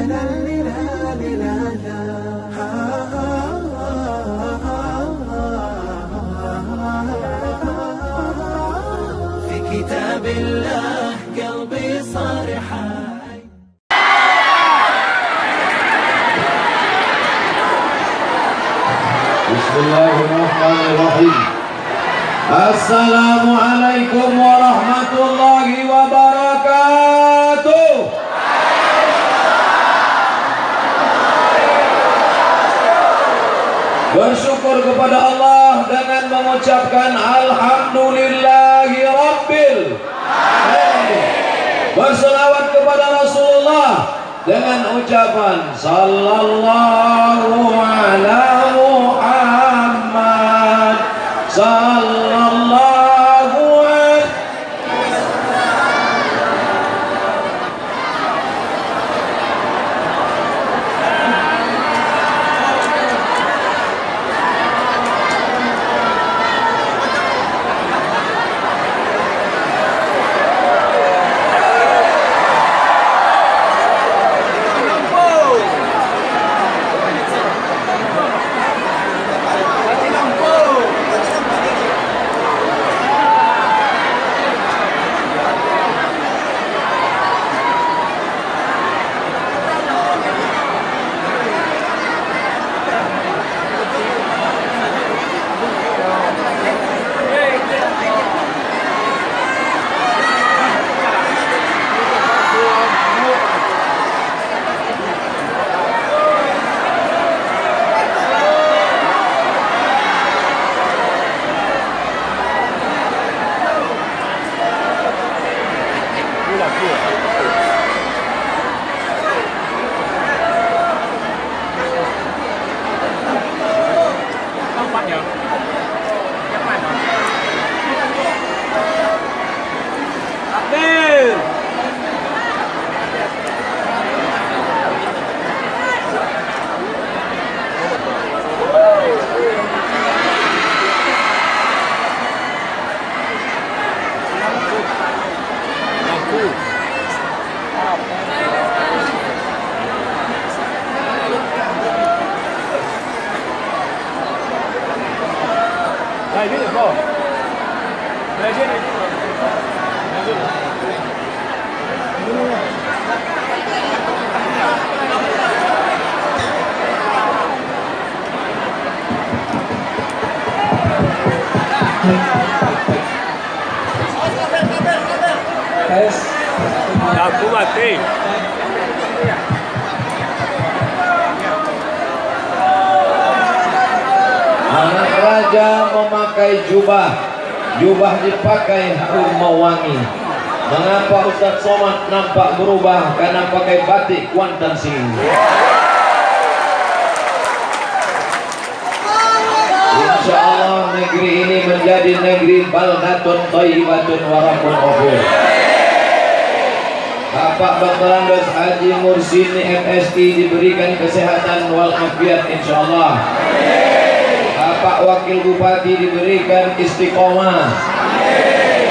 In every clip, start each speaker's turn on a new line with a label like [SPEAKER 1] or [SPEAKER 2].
[SPEAKER 1] في كتاب الله قلبي صار حي.
[SPEAKER 2] Bismillahirrahmanirrahim. Assalamualaikum warahmatullahi wabarakatuh. Bersyukur kepada Allah dengan mengucapkan Alhamdulillahi Rabbil Alamin. Berselawat kepada Rasulullah dengan ucapan Sallallahu ala Muhammad Sallallahu alaihi.
[SPEAKER 3] Aku mati.
[SPEAKER 2] Anak raja memakai jubah. Jubah dipakai harum mewangi. Mengapa Ustadz Somad nampak berubah? Karena pakai batik Kuantan Sing. Insya Allah negeri ini menjadi negeri baldatun thayyibatun wa rabbun ghafur. Bapak Dr. Andes Haji Mursini MSI diberikan kesehatan walafiat insya Allah. Bapak Wakil Bupati diberikan istiqomah.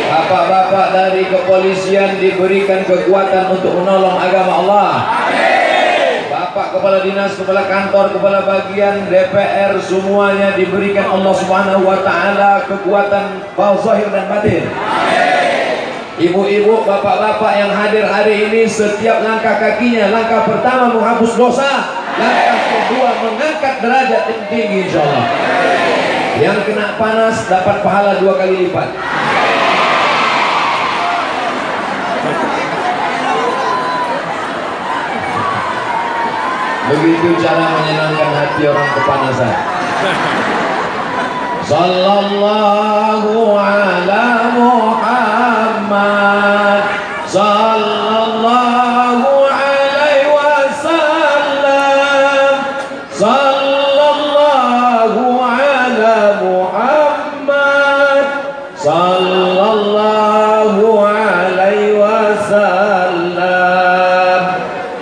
[SPEAKER 2] Bapak-bapak dari kepolisian diberikan kekuatan untuk menolong agama Allah. Bapak Kepala Dinas, Kepala Kantor, Kepala Bagian, DPR semuanya diberikan Allah Subhanahu wa Ta'ala kekuatan zahir dan batin. Ibu-ibu, bapak-bapak yang hadir hari ini, setiap langkah kakinya, langkah pertama menghapus dosa, langkah kedua mengangkat derajat yang tinggi insya Allah. Yang kena panas dapat pahala 2 kali lipat. Begitu cara menyenangkan hati orang kepanasan. Sallallahu ala Muhammad Sallallahu alaihi wasallam Sallallahu ala Muhammad Sallallahu alaihi wasallam.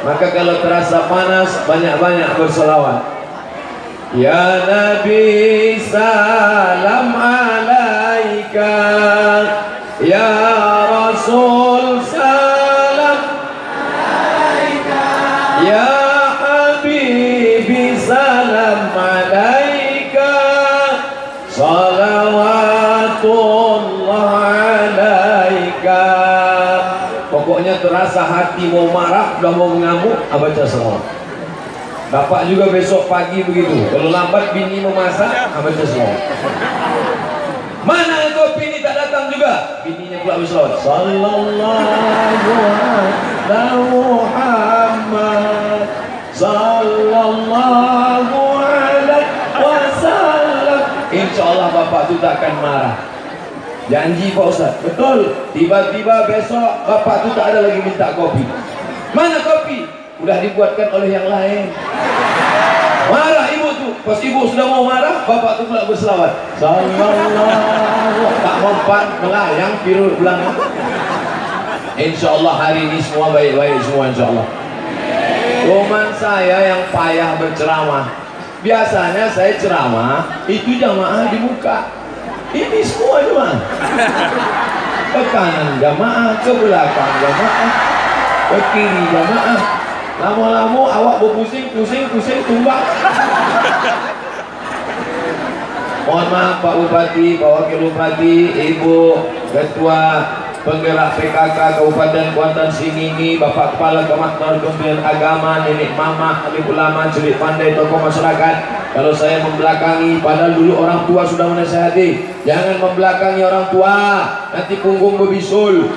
[SPEAKER 2] Maka kalau terasa panas, banyak-banyak berselawat. Ya Nabi salam alaika, ya Rasul salam alaika, ya Pokoknya terasa hati mau marah, udah mau mengamuk, baca selawat. Bapak juga besok pagi begitu. Kalau lambat bini memasak, baca selawat. Mana kopi ini tak datang juga, bininya pula berselawat. Sallallahu ala Muhammad, sallallahu alaihi wasallam. Insya Allah bapak itu tak akan marah. Janji Pak Ustaz, betul. Tiba-tiba besok bapak tu tak ada lagi minta kopi. Mana kopi? Udah dibuatkan oleh yang lain. Marah ibu tu. Pas ibu sudah mau marah, bapak tu pula berselawat. Sallallahu, tak mempan melayang biru belakang. Insya Allah hari ini semua baik-baik semua insya Allah. Cuman saya yang payah berceramah. Biasanya saya ceramah itu jamaah di muka. Ini semua jemaah, ke kanan jamaah, ke belakang jamaah, ke kiri jamaah. Lama-lama awak berpusing, pusing tumbang. Mohon maaf Pak Bupati, Pak Wakil Bupati, Ibu Ketua Penggerak PKK Kabupaten Kuantan Singingi, Bapak Kepala Kementerian Kementerian Agama, Nenek Mama, Alim Ulama, Celik Pandai, tokoh masyarakat. Kalau saya membelakangi, padahal dulu orang tua sudah menasihati, jangan membelakangi orang tua, nanti punggung berbisul.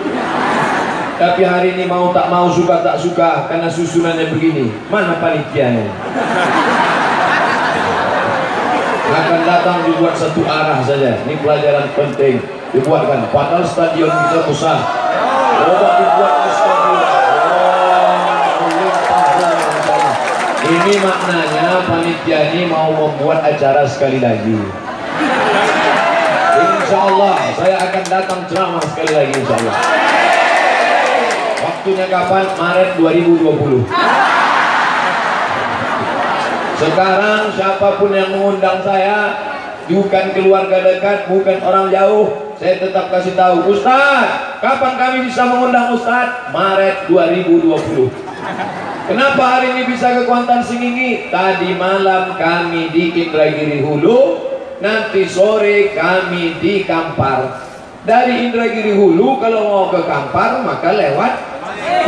[SPEAKER 2] Tapi hari ini mau tak mau, suka tak suka, karena susunannya begini. Mana panitianya? Akan datang dibuat satu arah saja. Ini pelajaran penting dibuatkan. Padahal stadion kita besar. Coba dibuat ke stadion. Ini maknanya panitia ini mau membuat acara sekali lagi. Insya Allah saya akan datang ceramah sekali lagi insya Allah. Waktunya kapan? Maret 2020. Sekarang siapapun yang mengundang saya, bukan keluarga dekat, bukan orang jauh, saya tetap kasih tahu, Ustaz, kapan kami bisa mengundang Ustaz? Maret 2020. Kenapa hari ini bisa ke Kuantan Singingi? Tadi malam kami di Indragiri Hulu, nanti sore kami di Kampar. Dari Indragiri Hulu kalau mau ke Kampar maka lewat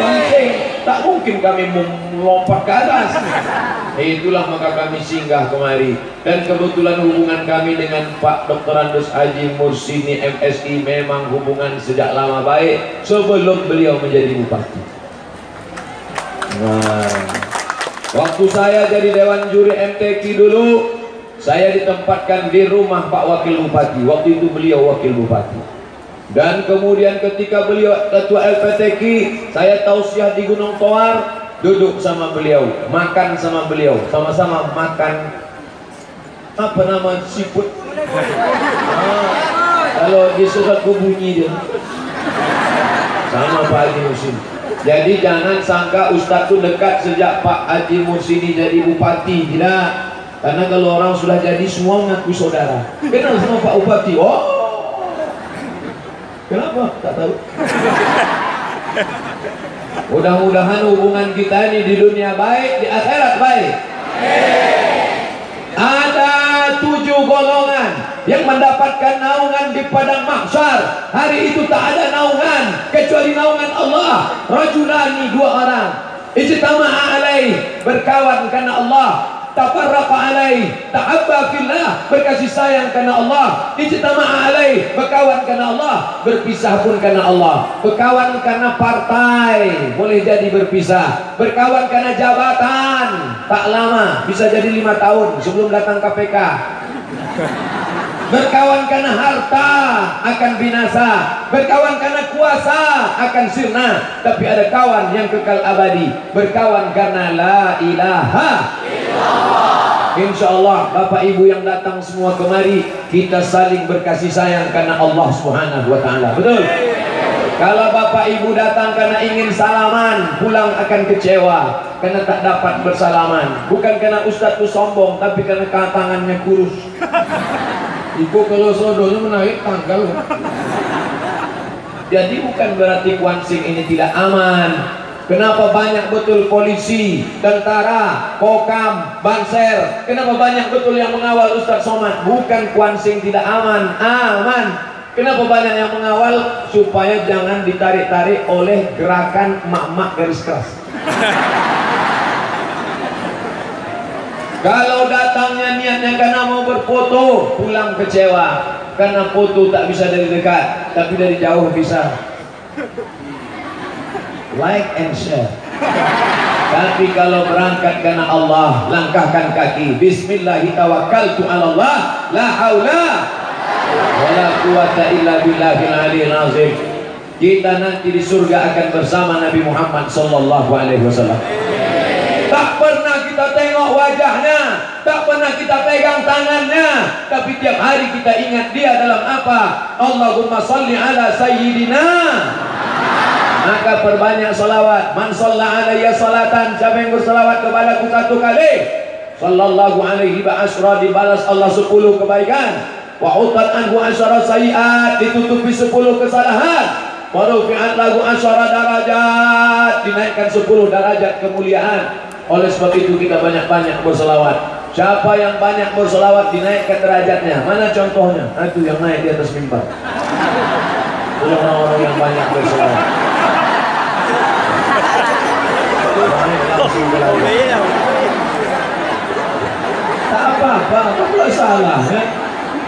[SPEAKER 2] Kuantan. Tak mungkin kami melompat ke atas. Itulah maka kami singgah kemari. Dan kebetulan hubungan kami dengan Pak Dr. Andus Haji Mursini MSI memang hubungan sejak lama baik sebelum beliau menjadi bupati. Nah, waktu saya jadi Dewan Juri MTQ dulu, saya ditempatkan di rumah Pak Wakil Bupati. Waktu itu beliau Wakil Bupati. Dan kemudian ketika beliau ketua LPTQ, saya tausiah di Gunung Toar, duduk sama beliau, makan sama beliau, sama-sama makan apa nama siput. Kalau di surat bunyi dia sama Pak Haji Mursini. Jadi jangan sangka Ustadz itu dekat sejak Pak Haji Mursini jadi bupati, tidak. Karena kalau orang sudah jadi semua ngaku saudara. Kenal sama Pak Bupati? Oh, kenapa? Tak tahu. Mudah-mudahan hubungan kita ini di dunia baik, di akhirat baik. Ada 7 golongan yang mendapatkan naungan di padang mahsyar. Hari itu tak ada naungan kecuali naungan Allah. Rajulani, 2 orang. Ijtama'a alaih, berkawan karena Allah. Tafarraqa alaih, ta'abba fillah, berkasih sayang karena Allah. Ijtama'a alaih, berkawan karena Allah. Berpisah pun karena Allah. Berkawan karena partai, boleh jadi berpisah. Berkawan karena jabatan, tak lama, bisa jadi 5 tahun sebelum datang KPK. Berkawan karena harta akan binasa, berkawan karena kuasa akan sirna. Tapi ada kawan yang kekal abadi, berkawan karena la ilaha illallah. Insya Allah Bapak Ibu yang datang semua kemari, kita saling berkasih sayang karena Allah Subhanahu wa Ta'ala. Betul? Kalau Bapak Ibu datang karena ingin salaman, pulang akan kecewa karena tak dapat bersalaman. Bukan karena Ustadz itu sombong, tapi karena tangannya kurus. Ibu kalau sodonya menaik tanggal. Jadi bukan berarti Kuansing ini tidak aman. Kenapa banyak betul polisi, tentara, kokam, banser? Kenapa banyak betul yang mengawal Ustadz Somad? Bukan Kuansing tidak aman, aman. Kenapa banyak yang mengawal? Supaya jangan ditarik-tarik oleh gerakan emak-emak garis keras. Kalau datangnya niatnya karena mau berfoto, pulang kecewa. Karena foto tak bisa dari dekat, tapi dari jauh bisa. Like and share. Tapi kalau berangkat karena Allah, langkahkan kaki. Bismillahirrahmanirrahim. La haula wala quwata illa billahil aliyil azim. Kita nanti di surga akan bersama Nabi Muhammad sallallahu alaihi wasallam. Tak pernah kita tengok wajahnya, tak pernah kita pegang tangannya, tapi tiap hari kita ingat dia dalam apa? Allahumma salli ala sayyidina. Maka perbanyak salawat. Man shalla alayya salatan, siapa yang bersalawat kepadaku satu kali, sallallahu alaihi wa asra, dibalas Allah 10 kebaikan. Wa utat anhu asyara sayiat, ditutupi 10 kesalahan. Wa rufi'at lahu asyara darajat, dinaikkan 10 derajat kemuliaan. Oleh sebab itu kita banyak-banyak berselawat. Siapa yang banyak berselawat dinaikkan derajatnya. Mana contohnya? Itu yang naik di atas mimbar. Orang-orang yang banyak berselawat. Tak apa-apa, tak salah ya.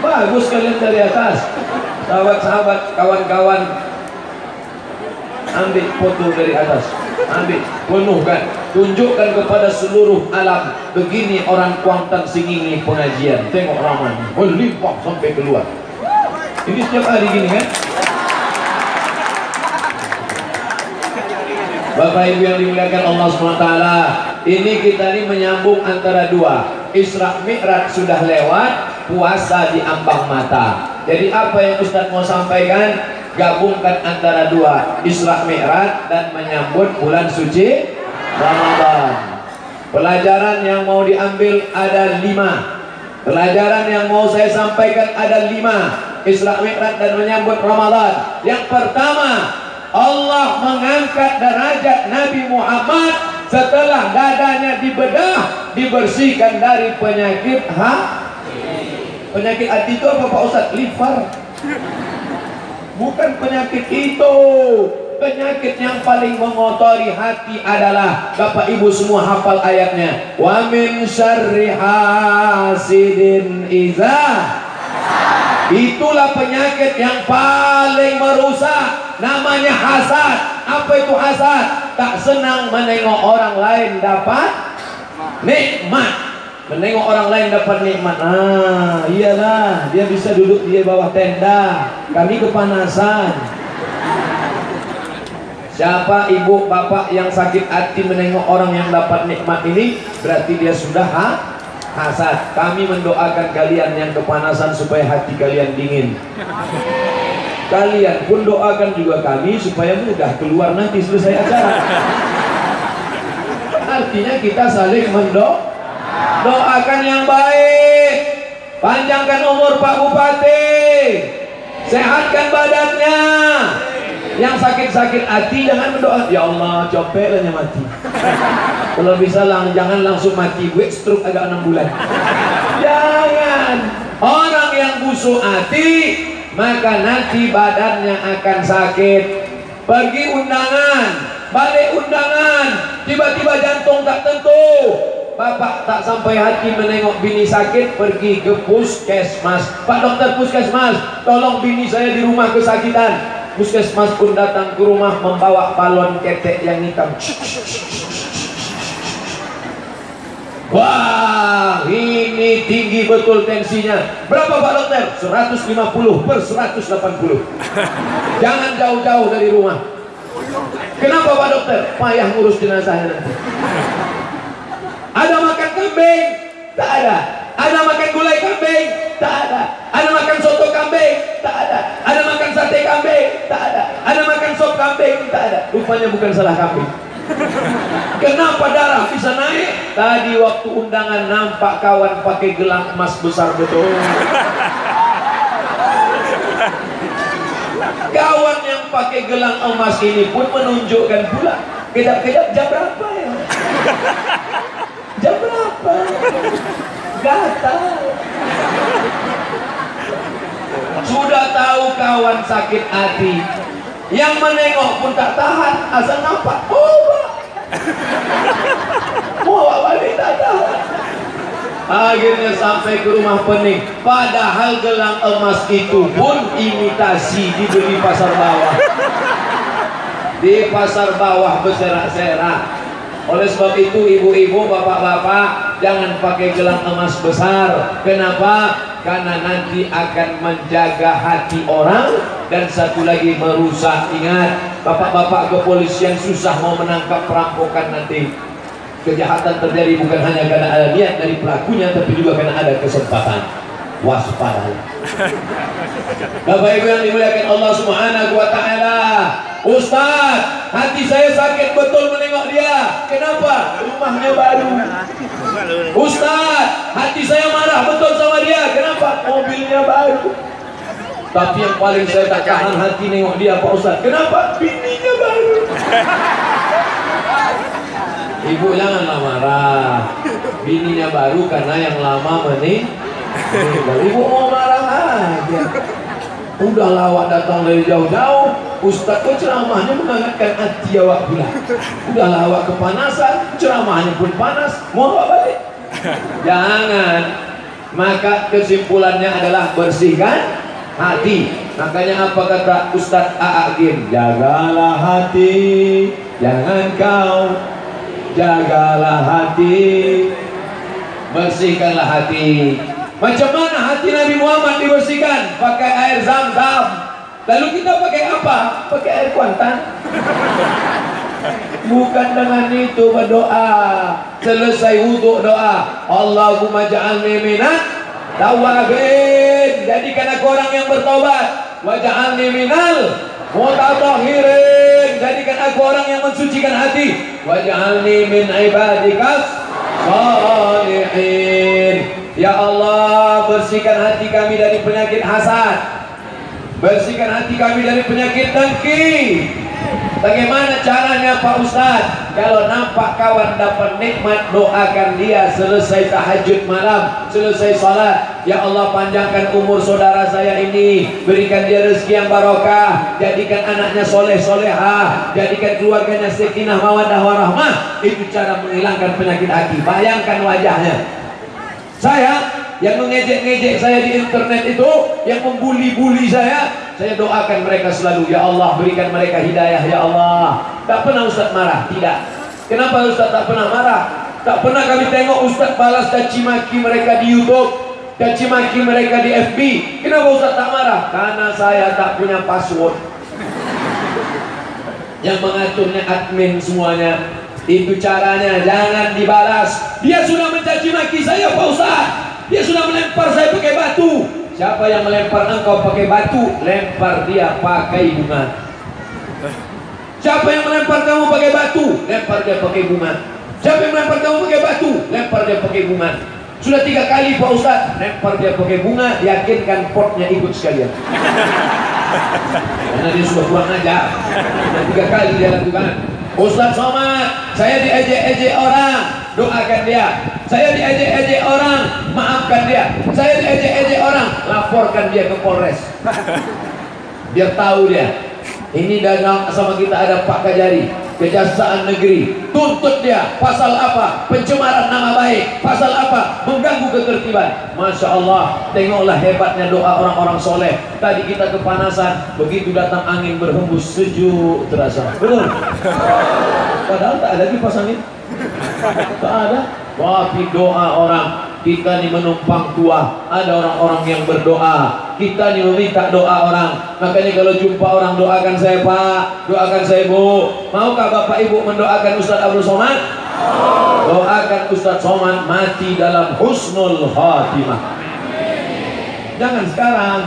[SPEAKER 2] Bagus kalian dari atas. Sahabat-sahabat, kawan-kawan, ambil foto dari atas. Ambil, penuhkan, tunjukkan kepada seluruh alam. Begini orang Kuantan Singingi pengajian. Tengok ramai, melimpah sampai keluar. Ini setiap hari gini kan. Bapak Ibu yang dimuliakan Allah SWT, ini kita ini menyambung antara dua. Isra Mi'raj sudah lewat, puasa di ambang mata. Jadi apa yang Ustaz mau sampaikan? Gabungkan antara dua, Isra Mi'raj dan menyambut bulan suci Ramadan. Pelajaran yang mau diambil ada 5. Pelajaran yang mau saya sampaikan ada 5. Isra Mi'raj dan menyambut Ramadan. Yang pertama, Allah mengangkat derajat Nabi Muhammad setelah dadanya dibedah, dibersihkan dari penyakit penyakit hati. Itu apa Pak Ustaz? Liver. Bukan penyakit itu. Penyakit yang paling mengotori hati adalah, Bapak Ibu semua hafal ayatnya, wa min syarri hasidin iza. Itulah penyakit yang paling merusak, namanya hasad. Apa itu hasad? Tak senang menengok orang lain dapat nikmat. Menengok orang lain dapat nikmat. Iyalah, dia bisa duduk di bawah tenda, kami kepanasan. Siapa ibu bapak yang sakit hati menengok orang yang dapat nikmat ini, berarti dia sudah hasad. Kami mendoakan kalian yang kepanasan supaya hati kalian dingin. Kalian pun doakan juga kami supaya mudah keluar nanti selesai acara. Artinya kita saling doakan yang baik. Panjangkan umur Pak Bupati, sehatkan badannya. Yang sakit-sakit hati jangan berdoa, ya Allah copetnya mati. Kalau bisa jangan langsung mati, gue stroke agak 6 bulan. Jangan. Orang yang busuk hati, maka nanti badannya akan sakit. Pergi undangan, balik undangan, tiba-tiba jantung tak tentu. Bapak tak sampai hati menengok bini sakit, pergi ke puskesmas. Pak dokter puskesmas, tolong bini saya di rumah kesakitan. Puskesmas pun datang ke rumah membawa balon ketek yang hitam. Wah, ini tinggi betul tensinya. Berapa Pak dokter? 150/180. Jangan jauh-jauh dari rumah. Kenapa Pak dokter? Payah ngurus jenazahnya nanti. Ada makan kambing? Tak ada. Ada makan gulai kambing? Tak ada. Ada makan soto kambing? Tak ada. Ada makan sate kambing? Tak ada. Ada makan sop kambing? Tak ada. Rupanya bukan salah kambing. Kenapa darah bisa naik? Tadi waktu undangan nampak kawan pakai gelang emas besar betul. Kawan yang pakai gelang emas ini pun menunjukkan pula, kedap-kedap jam berapa ya? Jam berapa? Gatal. Sudah tahu kawan sakit hati, yang menengok pun tak tahan, asal nampak, mau balik tak tahan. Akhirnya sampai ke rumah pening. Padahal gelang emas itu pun imitasi, dibeli pasar bawah. Di pasar bawah berserak-serak. Oleh sebab itu ibu-ibu, bapak-bapak, jangan pakai gelang emas besar. Kenapa? Karena nanti akan menjaga hati orang. Dan satu lagi merusak. Ingat, bapak-bapak kepolisian susah mau menangkap perampokan nanti. Kejahatan terjadi bukan hanya karena ada niat dari pelakunya, tapi juga karena ada kesempatan. Waspada. Bapak Ibu yang dimuliakan Allah Subhanahu wa taala. Ustaz, hati saya sakit betul menengok dia. Kenapa? Rumahnya baru. Ustaz, hati saya marah betul sama dia. Kenapa? Mobilnya baru. Tapi yang paling saya tak tahan hati nengok dia, Pak Ustaz. Kenapa? Bininya baru. Ibu janganlah marah. Bininya baru karena yang lama meninggal. Ibu mau marah aja. Udah lawak datang dari jauh-jauh. Ustaz kok ceramahnya menghangatkan hati awak pula. Udah lawak kepanasan, ceramahnya pun panas. Mau apa balik? Jangan. Maka kesimpulannya adalah bersihkan hati. Makanya apa kata Ustaz A'agim? Jagalah hati, jangan kau. Jagalah hati, bersihkanlah hati. Macam mana hati Nabi Muhammad dibersihkan? Pakai air Zam-Zam. Lalu kita pakai apa? Pakai air Kuantan. Bukan dengan itu berdoa. Selesai wudhu doa, Allahumma ja'alni minat tawabin. Jadikan aku orang yang bertobat. Waj'alni minal mutatahhirin. Jadikan aku orang yang mensucikan hati. Waj'alni min ibadikas salihin. Ya Allah, bersihkan hati kami dari penyakit hasad. Bersihkan hati kami dari penyakit dengki. Bagaimana caranya Pak Ustaz? Kalau nampak kawan dapat nikmat, doakan dia selesai tahajud malam, selesai salat. Ya Allah, panjangkan umur saudara saya ini, berikan dia rezeki yang barokah, jadikan anaknya soleh solehah, jadikan keluarganya sakinah mawaddah warahmah. Itu cara menghilangkan penyakit hati. Bayangkan wajahnya. Saya yang mengejek-ngejek saya di internet itu, yang membuli-buli saya doakan mereka selalu. Ya Allah, berikan mereka hidayah. Ya Allah. Tak pernah Ustaz marah. Tidak. Kenapa Ustaz tak pernah marah? Tak pernah kami tengok Ustaz balas caci maki mereka di YouTube, caci maki mereka di FB. Kenapa Ustaz tak marah? Karena saya tak punya password. Yang mengaturnya admin semuanya. Itu caranya, jangan dibalas. Dia sudah mencaci maki saya Pak Ustaz. Dia sudah melempar saya pakai batu. Siapa yang melempar engkau pakai batu? Lempar dia pakai bunga. Siapa yang melempar kamu pakai batu? Lempar dia pakai bunga. Siapa yang melempar kamu pakai batu? Lempar dia pakai bunga. Sudah 3 kali Pak Ustaz, lempar dia pakai bunga. Yakinkan potnya ikut sekalian. Karena dia sudah kurang ajar. Sudah 3 kali dia lakukan. Ustaz Somad, saya diejek-ejek orang, doakan dia. Saya diejek-ejek orang, maafkan dia. Saya diejek-ejek orang, laporkan dia ke Polres. Biar tahu dia. Ini dagang sama kita ada Pak Kajari, Kejaksaan Negeri. Tuntut dia. Pasal apa? Pencemaran nama baik. Pasal apa? Mengganggu ketertiban. Masya Allah, tengoklah hebatnya doa orang-orang soleh. Tadi kita kepanasan, begitu datang angin berhembus, sejuk terasa. Betul? Padahal tak ada kipas angin. Tak ada. Tapi doa orang. Kita ini menumpang tua. Ada orang-orang yang berdoa. Kita ini meminta doa orang. Makanya kalau jumpa orang, doakan saya Pak, doakan saya Bu. Maukah Bapak Ibu mendoakan Ustaz Abdul Somad? Doakan Ustaz Somad mati dalam husnul khatimah. Jangan sekarang.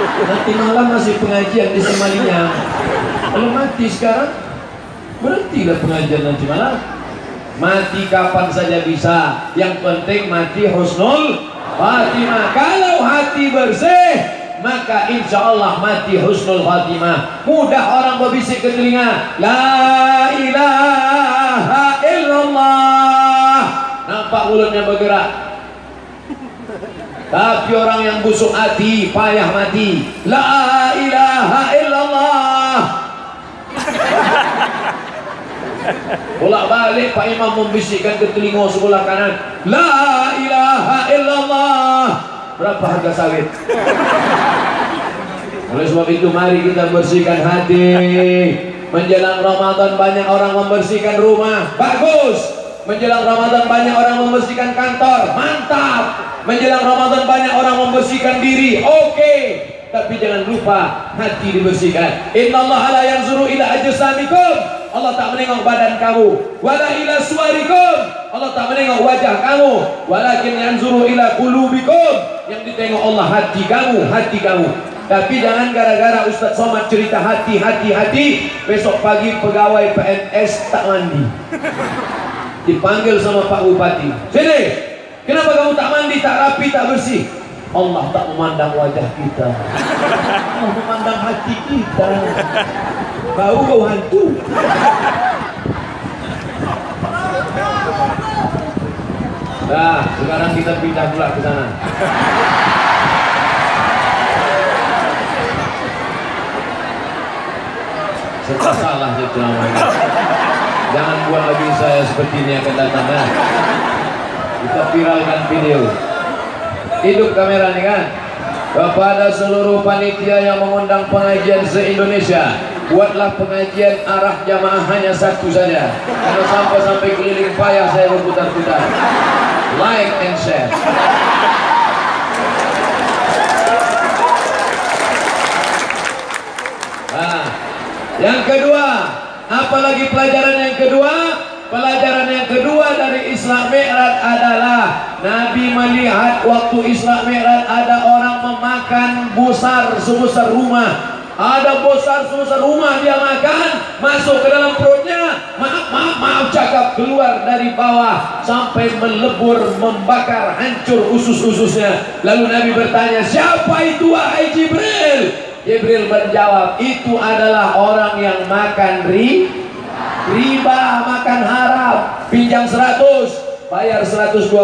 [SPEAKER 2] Nanti malam masih pengajian di Semalinya. Kalau mati sekarang, berhentilah pengajian nanti malam. Mati kapan saja bisa. Yang penting mati husnul khatimah. Kalau hati bersih, maka insya Allah mati husnul khatimah. Mudah orang berbisik ke telinga, la ilaha illallah. Nampak mulutnya bergerak. Tapi orang yang busuk hati payah mati. La ilaha illallah. Bolak balik Pak Imam membisikkan ke telinga sebelah kanan, la ilaha illallah. Berapa harga sawit? Oleh sebab itu mari kita bersihkan hati. Menjelang Ramadan banyak orang membersihkan rumah, bagus. Menjelang Ramadan banyak orang membersihkan kantor, mantap. Menjelang Ramadan banyak orang membersihkan diri, oke. Tapi jangan lupa hati dibersihkan. Innallaha la yanzuru ila ajsamikum. Allah tak menengok badan kamu. Wala ila suwarikum. Allah tak menengok wajah kamu. Walakin yanzuru ila qulubikum. Yang ditengok Allah hati kamu, hati kamu. Tapi jangan gara-gara Ustaz Somad cerita hati, besok pagi pegawai PNS tak mandi. Dipanggil sama Pak Bupati. Sini, kenapa kamu tak mandi, tak rapi, tak bersih? Allah tak memandang wajah kita, Allah memandang hati kita. Bau hantu. Nah, sekarang kita pindah pula ke sana. Serta salah saya ceramahnya. Jangan buat lagi saya seperti ini akan datang ya. Kita viralkan video. Hidup kamera nih kan. Kepada seluruh panitia yang mengundang pengajian se-Indonesia, buatlah pengajian arah jamaah hanya satu saja. Kalau sampai keliling payah saya berputar-putar. Like and share. Nah, yang kedua, apalagi pelajaran yang kedua? Pelajaran yang kedua dari Isra Mi'raj adalah Nabi melihat waktu Isra Mi'raj ada orang memakan besar sebesar rumah. Ada besar sebesar rumah dia makan, masuk ke dalam perutnya, maaf cakap, keluar dari bawah sampai melebur, membakar, hancur usus-ususnya. Lalu Nabi bertanya, siapa itu wahai Jibril? Jibril menjawab, itu adalah orang yang makan riba, makan haram. Pinjam 100, bayar 120.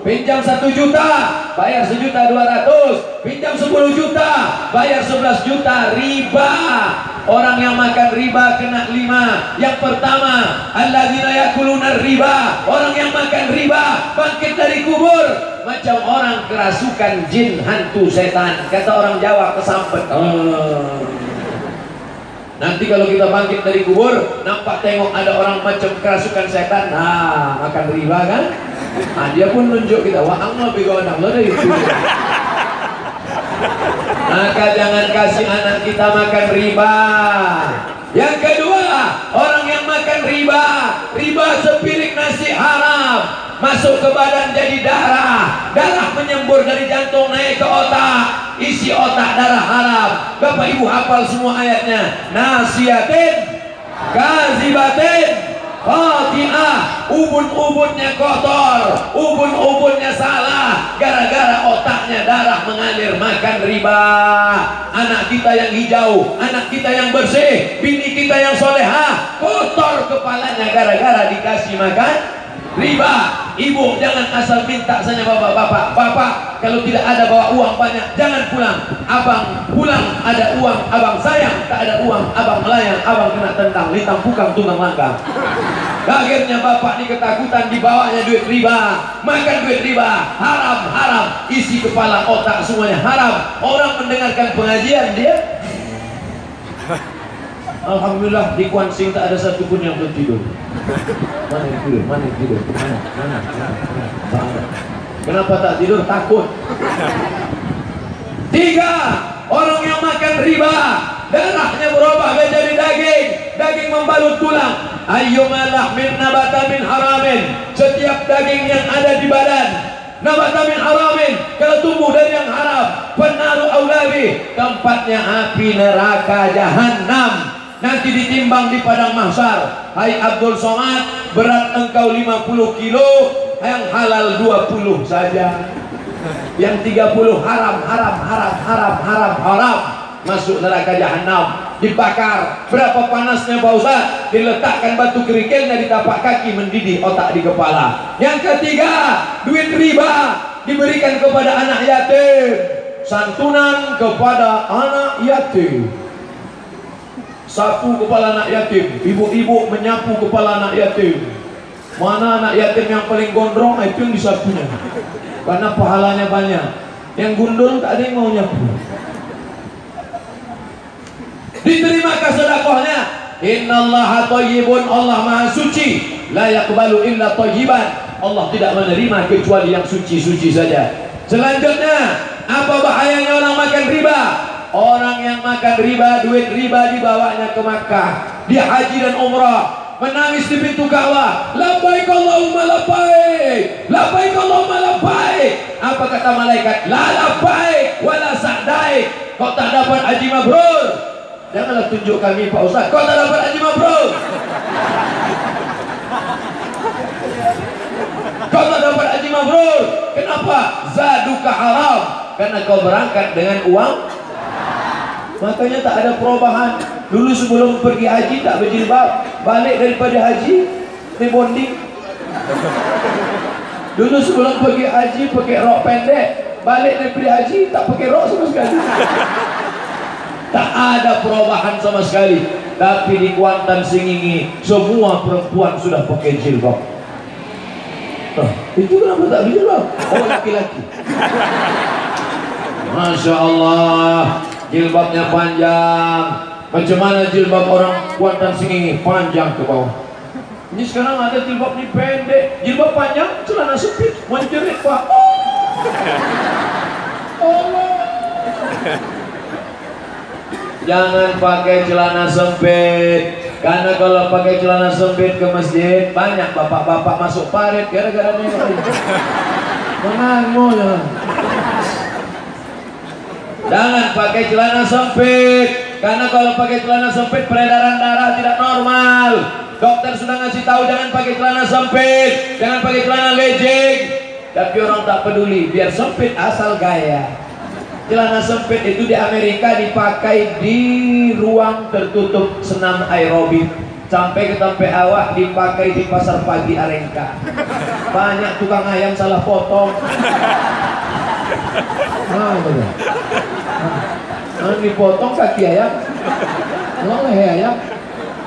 [SPEAKER 2] Pinjam 1 juta, bayar 1.200.000. Pinjam 10 juta, bayar 11 juta. Riba. Orang yang makan riba kena 5. Yang pertama, alladzina yakuluna riba. Orang yang makan riba bangkit dari kubur macam orang kerasukan jin, hantu, setan. Kata orang Jawa, kesampet. Nanti kalau kita bangkit dari kubur, nampak tengok ada orang macam kerasukan setan, nah makan riba kan? Nah, dia pun nunjuk kita, wah ang lebih gondang lo dari itu. Maka jangan kasih anak kita makan riba. Yang kedua, orang yang makan riba sepiring nasi haram, masuk ke badan jadi darah menyembur dari jantung naik ke otak, isi otak darah haram. Bapak Ibu hafal semua ayatnya. Nasiyatin, kazibatin, khati'ah. Ubun-ubunnya kotor, ubun-ubunnya salah, gara-gara otaknya darah mengalir makan riba. Anak kita yang hijau, anak kita yang bersih, bini kita yang solehah, kotor kepalanya gara-gara dikasih makan riba. Ibu jangan asal minta saja bapak-bapak. Bapak kalau tidak ada bawa uang banyak, jangan pulang. Abang pulang ada uang, abang sayang. Tak ada uang, abang melayang, abang kena tendang, litang pukang tunggang langgang. Akhirnya bapak ini ketakutan, dibawanya duit riba, makan duit riba, haram, isi kepala otak semuanya haram. Orang mendengarkan pengajian dia, alhamdulillah di Kuan Sing tak ada satupun yang tertidur. Mana yang tidur? Mana yang tidur? Mana? Kenapa tak tidur? Takut. 3. Orang yang makan riba, darahnya berubah menjadi daging membalut tulang. Ayyuma lahmin nabata min haramin. Setiap daging yang ada di badan nabata min haramin, kalau tumbuh dari yang haram, penaruh aulabi, tempatnya api neraka jahanam. Nanti ditimbang di padang mahsyar. Hai Abdul Somad, berat engkau 50 kilo, yang halal 20 saja. Yang 30 haram. Masuk neraka jahanam, dibakar. Berapa panasnya Pak Ustaz? Diletakkan batu kerikilnya di tapak kaki, mendidih otak di kepala. Yang ketiga, duit riba. diberikan kepada anak yatim, santunan kepada anak yatim. Sapu kepala anak yatim, ibu-ibu menyapu kepala anak yatim. Mana anak yatim yang paling gondrong, itu yang disapunya, karena pahalanya banyak. Yang gundul tak ada yang mau nyapu. Diterimakah sedekahnya? Innallaha thayyibun, Allah maha suci, la yaqbalu illa thayyiban. Allah tidak menerima kecuali yang suci-suci saja. Selanjutnya, apa bahayanya orang makan riba? Orang yang makan riba, duit riba dibawanya ke Makkah, dia haji dan umrah, menangis di pintu Ka'bah, labbaik Allahumma labbaik, labbaik Allahumma labbaik. Apa kata malaikat? La labbaik wala sa'daik. Kau tak dapat haji mabrur. Janganlah tunjuk kami Pak Ustaz, kau tak dapat haji mabrur. Kau tak dapat haji mabrur. Kenapa? Zaduka haram. Karena kau berangkat dengan uang. Makanya tak ada perubahan. Dulu sebelum pergi haji tak berjilbab, balik daripada haji rebonding. Dulu sebelum pergi haji pakai rok pendek, balik daripada haji tak pakai rok sama sekali. Tak ada perubahan sama sekali. Tapi di Kuantan Singingi semua perempuan sudah pakai jilbab. Itu kenapa tak berjilbab? Oh, laki-laki. Masya Allah, jilbabnya panjang. Macam mana jilbab orang Kuantan Singingi? Panjang ke bawah. Ini sekarang ada jilbab ni pendek, jilbab panjang, celana sempit, menjerit Pak. Allah. Jangan pakai celana sempit, karena kalau pakai celana sempit ke masjid banyak bapak-bapak masuk parit gara-gara nengok ini. Menanggung ya. Jangan pakai celana sempit, karena kalau pakai celana sempit peredaran darah tidak normal. Dokter sudah ngasih tahu jangan pakai celana sempit, jangan pakai celana legging. Tapi orang tak peduli, biar sempit asal gaya. Celana sempit itu di Amerika dipakai di ruang tertutup senam aerobik. Sampai ke tempat awak dipakai di pasar pagi Arengka. Banyak tukang ayam salah potong. Dipotong kaki ayam, leher ayam.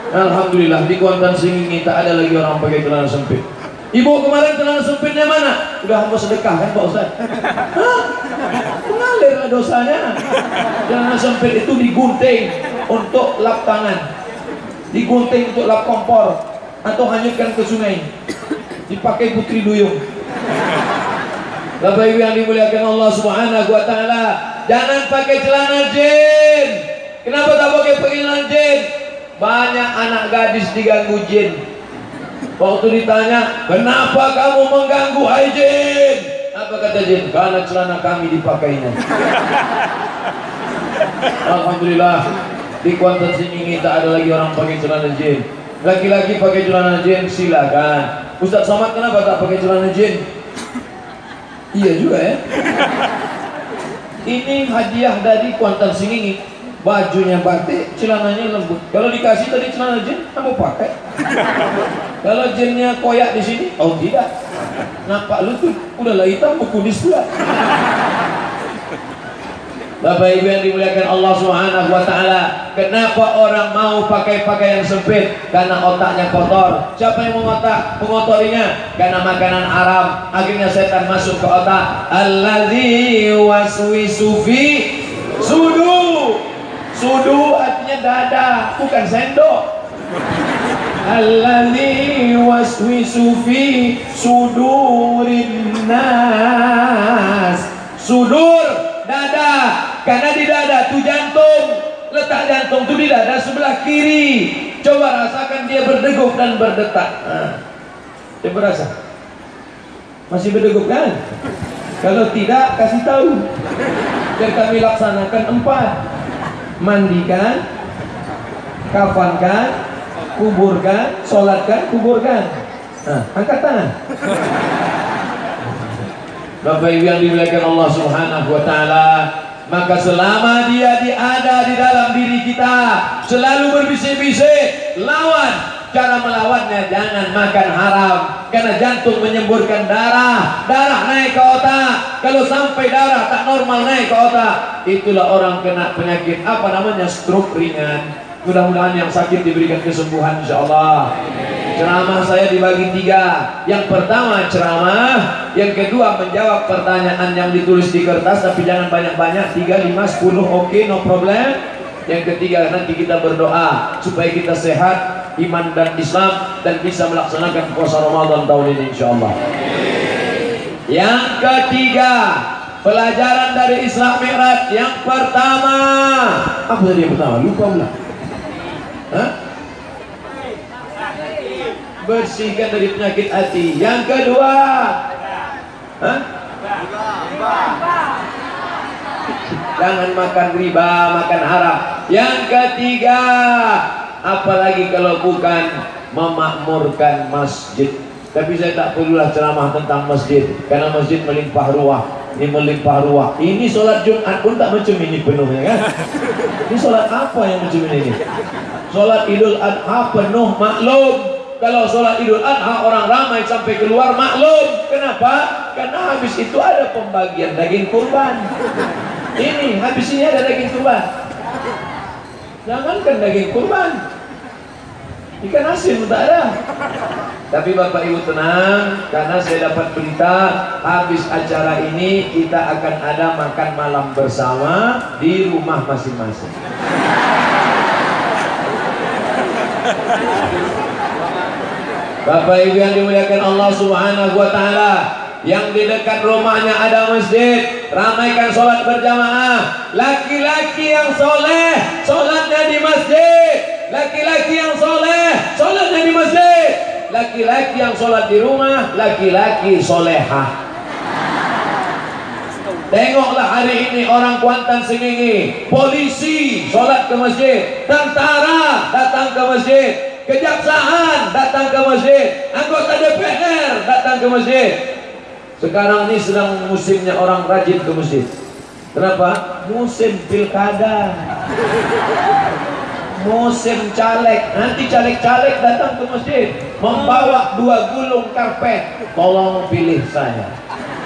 [SPEAKER 2] Alhamdulillah di Kuantan Singingi tak ada lagi orang pakai celana sempit. Ibu kemarin celana sempitnya mana? Udah hamba sedekah kan Pak Ustaz? Mengalirlah dosanya. Celana sempit itu digunting untuk lap tangan, digunting untuk lap kompor, atau hanyutkan ke sungai, dipakai putri duyung. Bapak Ibu yang dimuliakan Allah Subhanahu wa taala, jangan pakai celana jin. Kenapa tak pakai celana jin? Banyak anak gadis diganggu jin. Waktu ditanya, kenapa kamu mengganggu hai jin? Apa kata jin? Karena celana kami dipakainya. Alhamdulillah di Kuantan Singingi tak ada lagi orang pakai celana jin. Laki-laki pakai celana jin silakan. Ustaz Somad kenapa tak pakai celana jin? Iya juga ya. Ini hadiah dari Kuantan Singingi. Bajunya batik, celananya lembut. Kalau dikasih tadi celana jin, kamu pakai. Kalau jinnya koyak di sini, oh tidak. Nampak lu tuh udahlah hitam kunis pula. Bapak Ibu yang dimuliakan Allah Subhanahu wa taala, kenapa orang mau pakai pakaian sempit? Karena otaknya kotor. Siapa yang mengotorinya? Karena makanan haram. Akhirnya setan masuk ke otak. Allazi waswisu fi sudur. Sudu artinya dada, bukan sendok. Allazi waswisu fi sudurin nas. Sudur, dada. Karena di dada itu jantung. Letak jantung itu di dada sebelah kiri. Coba rasakan dia berdegup dan berdetak. Coba rasa. Masih berdegup kan? Kalau tidak, kasih tahu. Biar kami laksanakan 4. Mandikan, kafankan, kuburkan, sholatkan, kuburkan. Angkat tangan. Bapak Ibu yang dimuliakan Allah Subhanahu wa taala, maka selama dia ada di dalam diri kita, selalu berbisik-bisik, lawan. Cara melawannya, jangan makan haram, karena jantung menyemburkan darah, darah naik ke otak, Kalau sampai darah tak normal naik ke otak, itulah orang kena penyakit apa namanya stroke ringan. Mudah-mudahan yang sakit diberikan kesembuhan insyaallah. Ceramah saya dibagi 3. Yang pertama ceramah, yang kedua menjawab pertanyaan yang ditulis di kertas, tapi jangan banyak-banyak, 3, 5, 10, oke, no problem. Yang ketiga nanti kita berdoa supaya kita sehat iman dan Islam dan bisa melaksanakan puasa Ramadan tahun ini insyaallah. Yang ketiga, pelajaran dari Isra Mi'raj. Yang pertama, apa tadi yang pertama? Lupa pula. Hah? Bersihkan dari penyakit hati. Yang kedua, hah? Jangan makan riba, makan haram. Yang ketiga, apalagi kalau bukan memakmurkan masjid. Tapi saya tak perlulah ceramah tentang masjid, karena masjid melimpah ruah. Ini melimpah ruah. Ini sholat Jumat pun tak macam ini penuhnya kan? Ini sholat apa yang macam ini? Sholat Idul Adha penuh, maklum. Kalau sholat Idul Adha orang ramai sampai keluar, maklum. Kenapa? Karena habis itu ada pembagian daging kurban. Ini habis ini ada daging kurban. Jangankan daging kurban, ikan asin tak ada. Tapi Bapak Ibu tenang, karena saya dapat berita habis acara ini kita akan ada makan malam bersama di rumah masing-masing. Bapak Ibu yang dimuliakan Allah Subhanahu wa taala, yang di dekat rumahnya ada masjid, ramaikan sholat berjamaah. Laki-laki yang soleh, sholatnya di masjid. Laki-laki yang soleh, sholatnya di masjid. Laki-laki yang sholat di rumah, laki-laki solehah. Tengoklah hari ini orang Kuantan Sengingi, polisi sholat ke masjid, tentara datang ke masjid, kejaksaan datang ke masjid, anggota DPR datang ke masjid. Sekarang ini sedang musimnya orang rajin ke masjid. Kenapa? Musim pilkada, musim caleg. Nanti caleg-caleg datang ke masjid membawa 2 gulung karpet. Tolong pilih saya.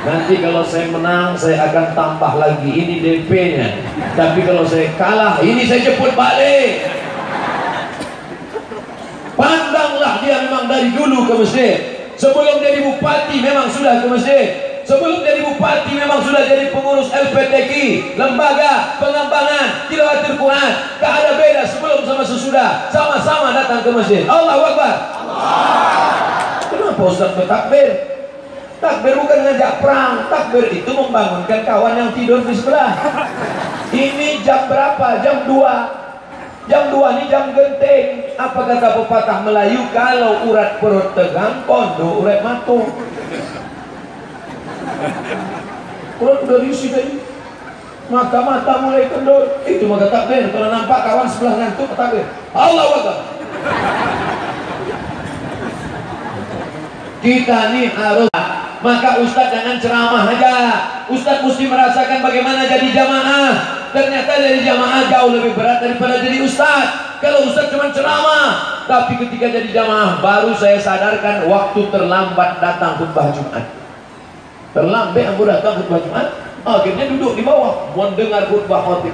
[SPEAKER 2] Nanti kalau saya menang, saya akan tambah lagi. Ini DP-nya. Tapi kalau saya kalah, ini saya jemput balik. Pandanglah dia memang dari dulu ke masjid. Sebelum jadi bupati memang sudah ke masjid. Sebelum jadi bupati memang sudah jadi pengurus LPTQ, lembaga pengembangan tilawatil Quran. Tak ada beda sebelum sama sesudah, sama-sama datang ke masjid. Allahu Akbar. Kenapa Ustaz bertakbir? Takbir bukan ngajak perang. Takbir itu membangunkan kawan yang tidur di sebelah. Ini jam berapa? Jam 2. Jam 2 ini jam genting. Apa kata pepatah Melayu? Kalau urat perut tegang, kondo urat matu. Perut udah diisi tadi, mata-mata mulai kendor. Itu maka takbir. Kalau nampak kawan sebelah ngantuk, takbir. Allahu Akbar. Kita nih harus. Maka Ustadz jangan ceramah aja. Ustadz mesti merasakan bagaimana jadi jamaah. Ternyata jadi jamaah jauh lebih berat daripada jadi Ustadz. Kalau Ustadz cuma ceramah, tapi ketika jadi jamaah baru saya sadarkan waktu terlambat datang khutbah Jumat. Terlambat aku datang khutbah Jumat, akhirnya duduk di bawah mendengar khutbah khotib.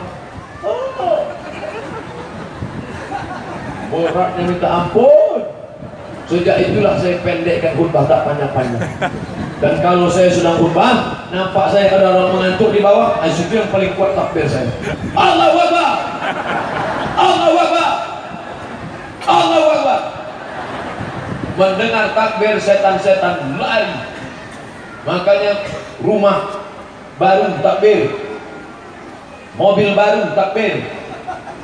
[SPEAKER 2] Beratnya minta ampun. Sejak itulah saya pendekkan khutbah, tak panjang-panjang. Dan kalau saya sudah khutbah, nampak saya ada orang mengantuk di bawah, itu yang paling kuat takbir saya. Allahu Akbar. Allahu Akbar. Allahu Akbar. Mendengar takbir setan-setan lari. Makanya rumah baru takbir, mobil baru takbir,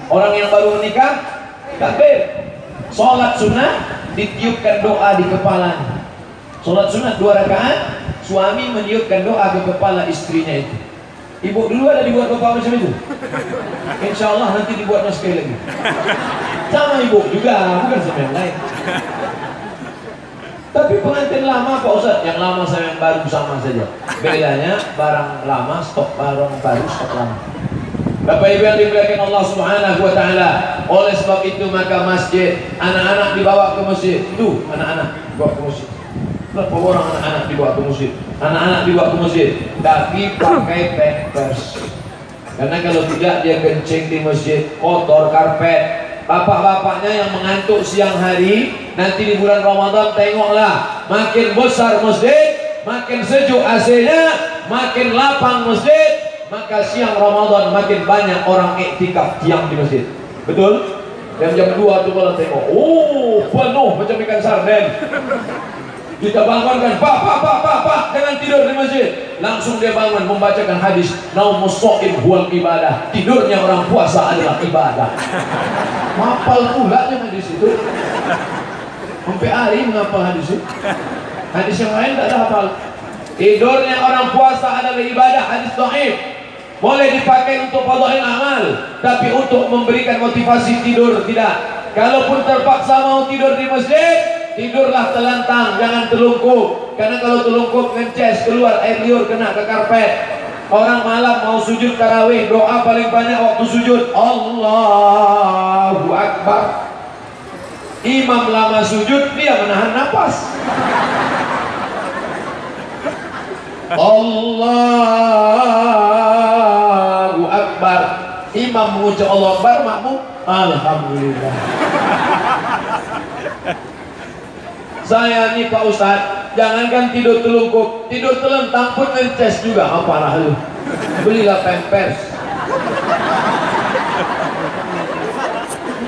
[SPEAKER 2] orang yang baru menikah takbir, sholat sunnah ditiupkan doa di kepala. Sholat sunnah 2 rakaat, suami meniupkan doa ke kepala istrinya itu. Ibu dulu ada dibuat bapak macam itu? Insya Allah nanti dibuat sekali lagi. Sama ibu juga, bukan sama yang lain. Tapi pengantin lama Pak Ustaz, yang lama sama yang baru sama saja. Bedanya barang lama stok barang baru stok lama. Bapak Ibu yang dimuliakan Allah Subhanahu wa taala. Oleh sebab itu maka masjid, anak-anak dibawa ke masjid. Tuh, anak-anak dibawa ke masjid. Berapa orang anak-anak dibawa ke masjid? Anak-anak dibawa ke masjid, tapi pakai pampers. Karena kalau tidak dia kencing di masjid, kotor karpet. Bapak-bapaknya yang mengantuk siang hari, nanti di bulan Ramadan tengoklah, makin besar masjid, makin sejuk AC-nya, makin lapang masjid, maka siang Ramadan makin banyak orang iktikaf diam di masjid. Betul? Dan jam 2 tuh kalau tengok, oh penuh macam ikan sarden. Kita bangunkan, pak, jangan tidur di masjid. Langsung dia bangun membacakan hadis, naumus shaim huwal ibadah. Tidurnya orang puasa adalah ibadah. Hafal pula dia hadis itu. Sampai hari menghafal hadis itu. Hadis yang lain tak ada hafal. Tidurnya orang puasa adalah ibadah, hadis dhaif. Boleh dipakai untuk fadhail amal, tapi untuk memberikan motivasi tidur tidak. Kalaupun terpaksa mau tidur di masjid, tidurlah telentang, jangan telungkup. Karena kalau telungkup ngeces keluar air liur kena ke karpet. Orang malam mau sujud tarawih, doa paling banyak waktu sujud Allahu Akbar. Imam lama sujud, dia menahan napas. Allahu Akbar. Imam mengucap Allahu Akbar, makmum alhamdulillah. Saya nih Pak Ustadz, jangankan tidur telungkup, tidur telentang pun ngeces juga. Apa lu? Belilah pampers.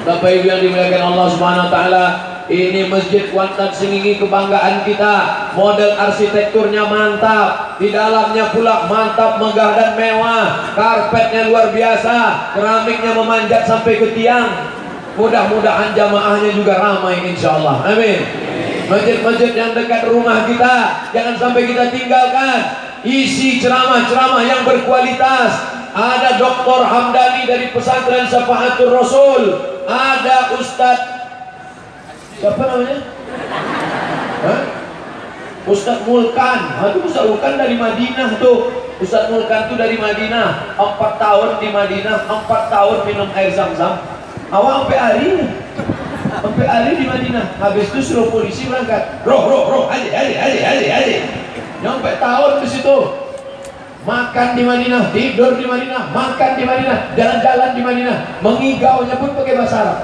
[SPEAKER 2] Bapak Ibu yang dimuliakan Allah Subhanahu wa taala, ini Masjid Kuantan Sengingi kebanggaan kita. Model arsitekturnya mantap, di dalamnya pula mantap, megah dan mewah. Karpetnya luar biasa, keramiknya memanjat sampai ke tiang. Mudah-mudahan jamaahnya juga ramai insyaallah. Amin. Masjid-masjid yang dekat rumah kita jangan sampai kita tinggalkan. Isi ceramah-ceramah yang berkualitas. Ada Dr. Hamdani dari Pesantren Syafaatul Rasul, ada Ustadz siapa namanya? Ustadz Mulkan. Aduh, Ustadz Mulkan dari Madinah tuh. Ustadz Mulkan tuh dari Madinah, 4 tahun di Madinah, 4 tahun minum air Zam-Zam. Awal sampai hari ini. Sampai hari di Madinah. Habis itu suruh polisi berangkat. Roh, adik. Nyampe tahun di situ. Makan di Madinah, tidur di Madinah, makan di Madinah, jalan-jalan di Madinah. Mengigaunya pun pakai bahasa Arab.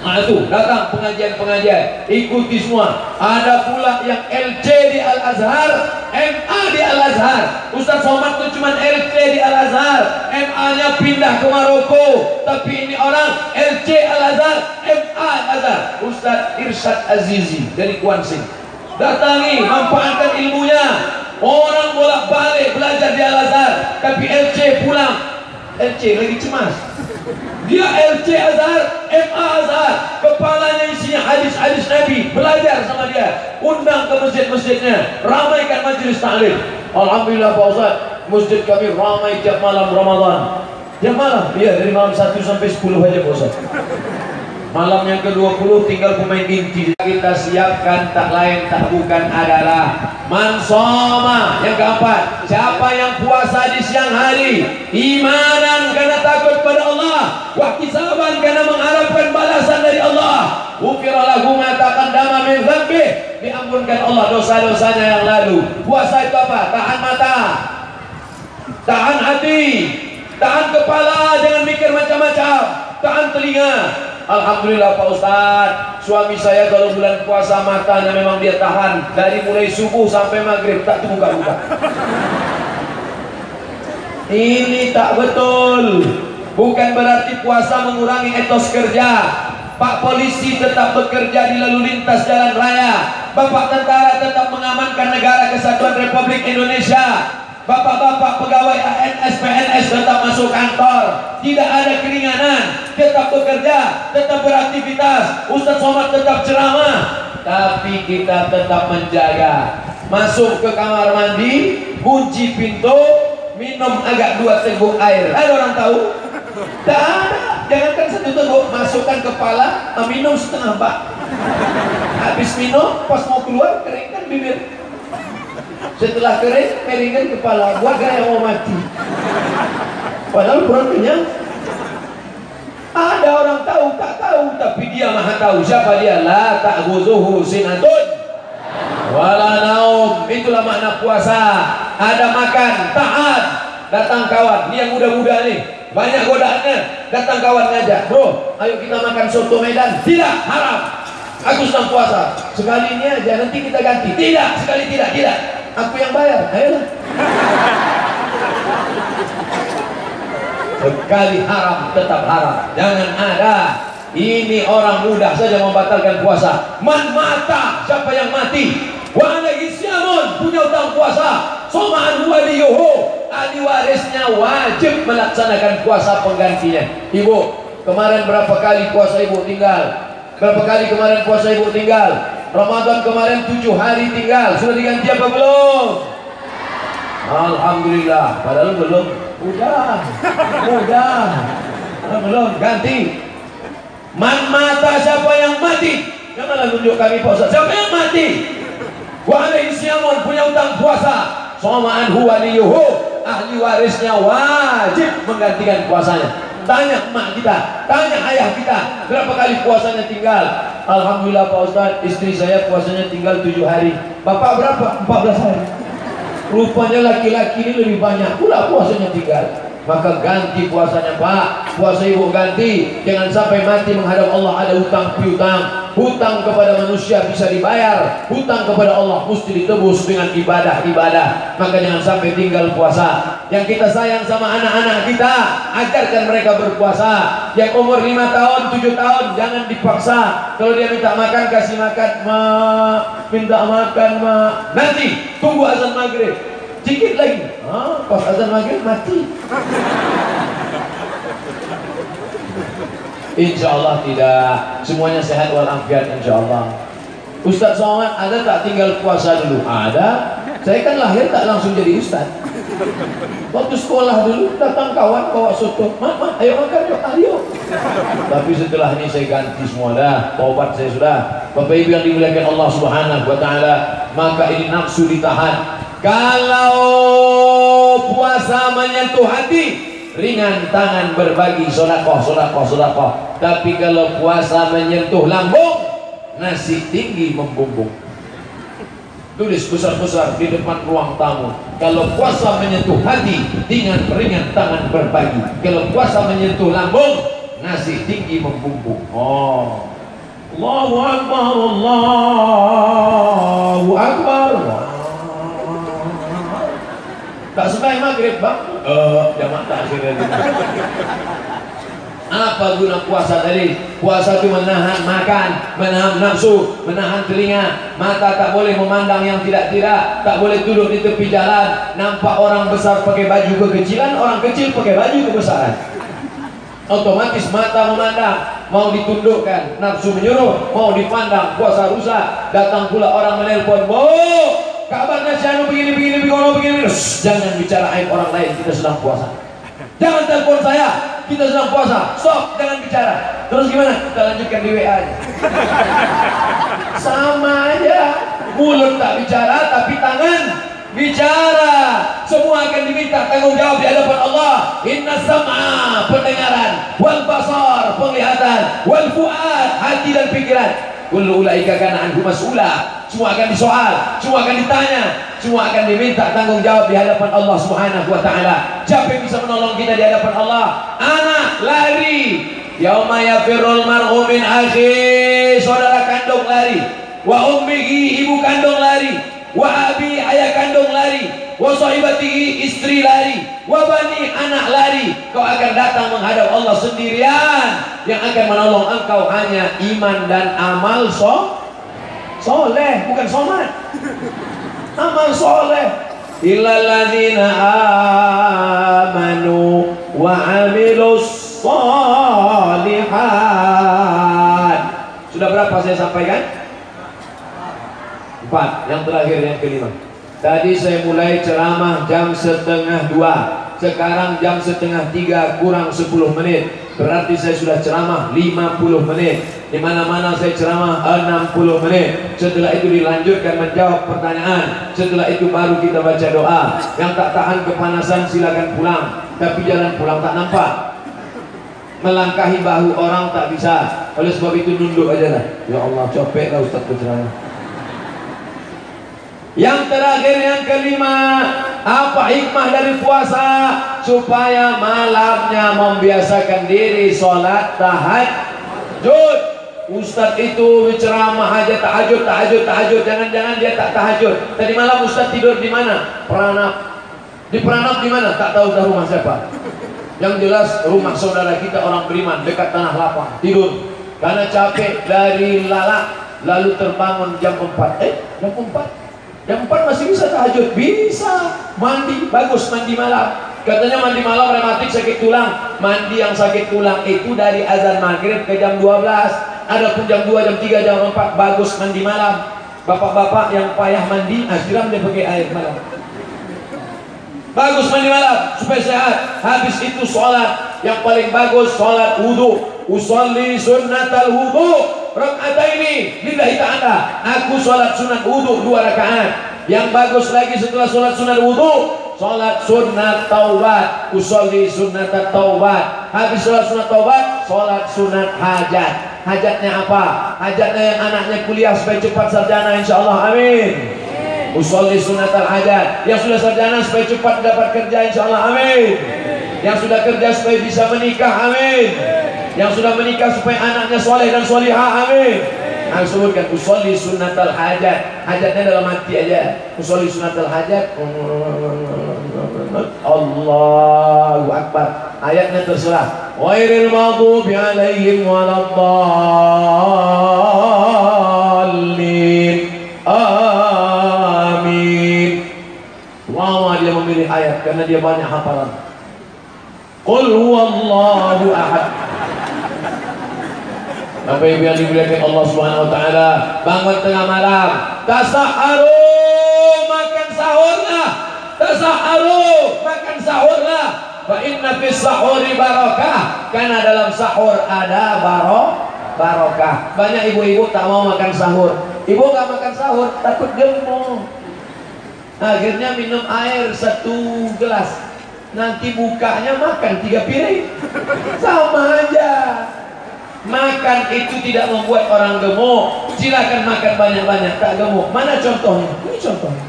[SPEAKER 2] Nah itu, datang pengajian-pengajian, ikuti semua. Ada pula yang LC di Al-Azhar, MA di Al-Azhar. Ustaz Somad itu cuma LC di Al-Azhar, MA-nya pindah ke Maroko. Tapi ini orang LC Al-Azhar, MA Al-Azhar. Ustaz Irsyad Azizi dari Kuansing. Datangi, manfaatkan ilmunya. Orang bolak-balik belajar di Al-Azhar, tapi LC pulang. LC lagi cemas. Dia LC Azhar, MA Azhar, kepalanya isinya hadis-hadis Nabi. Belajar sama dia, undang ke masjid-masjidnya, ramaikan majelis ta'lim. Alhamdulillah Pak Ustaz, masjid kami ramai tiap malam Ramadan. Tiap malam? Iya, dari malam 1 sampai 10 aja Pak Ustaz. Malam yang ke-20 tinggal pemain inti. Kita siapkan tak lain tak bukan adalah mansoma. Yang keempat, siapa yang puasa di siang hari imanan karena takut pada Allah, wahtisaban karena mengharapkan balasan dari Allah, ghufira lahu ma taqaddama min dzambih, diampunkan Allah dosa-dosanya yang lalu. Puasa itu apa? Tahan mata, tahan hati, tahan kepala, jangan mikir macam-macam, tahan telinga. Alhamdulillah Pak Ustadz, suami saya kalau bulan puasa matanya memang dia tahan dari mulai subuh sampai maghrib tak buka-buka. Ini tak betul. Bukan berarti puasa mengurangi etos kerja. Pak polisi tetap bekerja di lalu lintas jalan raya. Bapak tentara tetap mengamankan negara kesatuan Republik Indonesia. Bapak-bapak pegawai ANS, PNS tetap masuk kantor. Tidak ada keringanan, tetap bekerja, tetap beraktivitas. Ustaz Somad tetap ceramah. Tapi kita tetap menjaga. Masuk ke kamar mandi, kunci pintu, minum agak 2 teguk air. Ada orang tahu? Tak ada. Jangankan 1 teguk, masukkan kepala, minum setengah Pak. Habis minum, pas mau keluar, keringkan bibir. Setelah kering, keringkan kepala. Buat gaya mau mati. Padahal kurang kenyang. Ada orang tahu, tak tahu, tapi dia maha tahu. Siapa dia? La ta'khuzuhu sinatun wala naum. Itulah makna puasa. Ada makan, taat. Datang kawan, ini yang muda-muda nih, banyak godaannya. Datang kawan ngajak, bro, ayo kita makan soto Medan. Tidak, haram. Aku sedang puasa. Sekali ini aja, nanti kita ganti. Tidak, sekali tidak. Aku yang bayar, ayolah. Sekali haram, tetap haram. Jangan ada. Ini orang muda saja membatalkan puasa. Man mata, siapa yang mati, wa alaihi syamun, punya utang puasa. Somaan waliyuhu, ahli warisnya wajib melaksanakan puasa penggantinya. Ibu, kemarin berapa kali puasa ibu tinggal? Berapa kali kemarin puasa ibu tinggal? Ramadan kemarin 7 hari tinggal. Sudah diganti apa belum? Alhamdulillah. Padahal belum. Udah. Belum ganti. Man mata, siapa yang mati? Janganlah tunjuk kami puasa. Siapa yang mati? Wa alaihi syamun, punya utang puasa. Somaan waliyuhu, ahli warisnya wajib menggantikan puasanya. Tanya emak kita, tanya ayah kita, berapa kali puasanya tinggal? Alhamdulillah Pak Ustadz, istri saya puasanya tinggal 7 hari. Bapak berapa? 14 hari. Rupanya laki-laki ini lebih banyak pula puasanya tinggal. Maka ganti puasanya Pak, puasa ibu ganti. Jangan sampai mati menghadap Allah ada hutang piutang. Hutang kepada manusia bisa dibayar, hutang kepada Allah mesti ditebus dengan ibadah-ibadah. Maka jangan sampai tinggal puasa. Yang kita sayang sama anak-anak kita, ajarkan mereka berpuasa. Yang umur 5 tahun, 7 tahun, jangan dipaksa. Kalau dia minta makan, kasih makan, mak. Minta makan, mak. Nanti tunggu azan maghrib, sedikit lagi, pas azan maghrib mati. Insya Allah tidak, semuanya sehat walafiat insya Allah. Ustadz Somad, ada tak tinggal puasa dulu? Ada. Saya kan lahir tak langsung jadi ustadz. Waktu sekolah dulu datang kawan bawa soto, mak, ayo makan yuk, ayo. Tapi setelah ini saya ganti semua dah, taubat saya sudah. Bapak Ibu yang dimuliakan Allah Subhanahu Wa Taala, maka ini nafsu ditahan. Kalau puasa menyentuh hati, ringan tangan berbagi sodakoh. Tapi kalau puasa menyentuh lambung, nasi tinggi membumbung. Tulis besar-besar di depan ruang tamu. Kalau puasa menyentuh hati, ringan tangan berbagi. Kalau puasa menyentuh lambung, nasi tinggi membumbung. Oh, Allahu Akbar, Allahu Akbar. Tak sembahyang maghrib bang? Jamaah takhir tadi. Apa guna puasa tadi? Puasa itu menahan makan, menahan nafsu, menahan telinga. Mata tak boleh memandang yang tidak-tidak, tak boleh duduk di tepi jalan. Nampak orang besar pakai baju kekecilan, orang kecil pakai baju kebesaran. Otomatis mata memandang, mau ditundukkan, nafsu menyuruh, mau dipandang, puasa rusak. Datang pula orang menelpon, "Bu, kabarnya si anu begini. Jangan bicara aib orang lain, kita sedang puasa. Jangan telepon saya, kita sedang puasa. Stop, jangan bicara. Terus gimana? Kita lanjutkan di WA aja. Sama aja. Mulut tak bicara, tapi tangan bicara. Semua akan diminta tanggung jawab di hadapan Allah. Inna sam'a, pendengaran, wal basar, penglihatan, wal fuad, hati dan pikiran. Kullu ulaika kana anhu mas'ula. Semua akan disoal, semua akan ditanya, semua akan diminta tanggung jawab di hadapan Allah Subhanahu Wa Taala. Siapa yang bisa menolong kita di hadapan Allah? Anak lari, yauma yafirrul mar'u min akhi, saudara kandung lari, wa ummihi, ibu kandung lari, wa abi, ayah kandung lari, wa sahibatihi, istri lari, wa bani, anak lari. Kau akan datang menghadap Allah sendirian. Yang akan menolong engkau hanya iman dan amal soleh, bukan somat. Amal soleh. Illal ladzina amanu wa amilus sholihat. Sudah berapa saya sampaikan? 4. Yang terakhir, yang kelima. Tadi saya mulai ceramah jam 1:30. Sekarang jam 2:30 kurang 10 menit. Berarti saya sudah ceramah 50 menit. Di mana-mana saya ceramah 60 menit. Setelah itu dilanjutkan menjawab pertanyaan. Setelah itu baru kita baca doa. Yang tak tahan kepanasan silakan pulang. Tapi jalan pulang tak nampak. Melangkahi bahu orang tak bisa. Oleh sebab itu nunduk aja lah. Ya Allah, capek lah Ustaz berceramah. Yang terakhir, yang kelima, apa hikmah dari puasa? Supaya malamnya membiasakan diri sholat tahajud. Ustadz itu ceramah aja tahajud. Jangan-jangan dia tak tahajud. Tadi malam Ustadz tidur di mana? Peranap. Di Peranap di mana? Tak tahu dah rumah siapa. Yang jelas rumah saudara kita orang beriman dekat tanah lapang. Tidur karena capek dari lalak, lalu terbangun jam 4. Jam 4 masih bisa tahajud? Bisa. Mandi, bagus mandi malam. Katanya mandi malam rematik sakit tulang. Mandi yang sakit tulang itu dari azan maghrib ke jam 12. Adapun jam 2, jam 3, jam 4 bagus mandi malam. Bapak-bapak yang payah mandi, siram dia pakai air malam. Bagus mandi malam supaya sehat. Habis itu sholat yang paling bagus, sholat wudu. Usolli sunnatal wudu raka'ataini lillahi ta'ala. Aku sholat sunat wudu 2 rakaat. Yang bagus lagi setelah sholat sunat wudu, sholat sunat taubat. Usolli sunnatat taubat. Habis sholat sunat taubat, sholat sunat hajat. Hajatnya apa? Hajatnya yang anaknya kuliah supaya cepat sarjana insyaallah, amin. Usolli sunatal hajat. Yang sudah sarjana supaya cepat dapat kerja insyaallah, amin. Yang sudah kerja supaya bisa menikah, amin. Yang sudah menikah supaya anaknya soleh dan solihah, amin. Aku sebutkan usolli sunatal hajat. Hajatnya dalam hati aja. Usolli sunatal hajat. Allahu Akbar. Ayatnya terserah. Ghairil maghdubi alaihim waladdallin. Amin. Lama dia memilih ayat karena dia banyak hafalan. Qul huwallahu ahad. Bapak Ibu yang dimuliakan Allah Subhanahu wa taala, bangun tengah malam, tasaharu, makan sahurlah. Tasaharu, makan sahurlah. Fa inna fis sahuri barakah. Karena dalam sahur ada barokah. Banyak ibu-ibu tak mau makan sahur. Ibu gak makan sahur, takut gemuk. Akhirnya minum air 1 gelas. Nanti bukanya makan 3 piring. Sama aja. Makan itu tidak membuat orang gemuk. Silakan makan banyak-banyak, tak gemuk. Mana contohnya? Ini contohnya.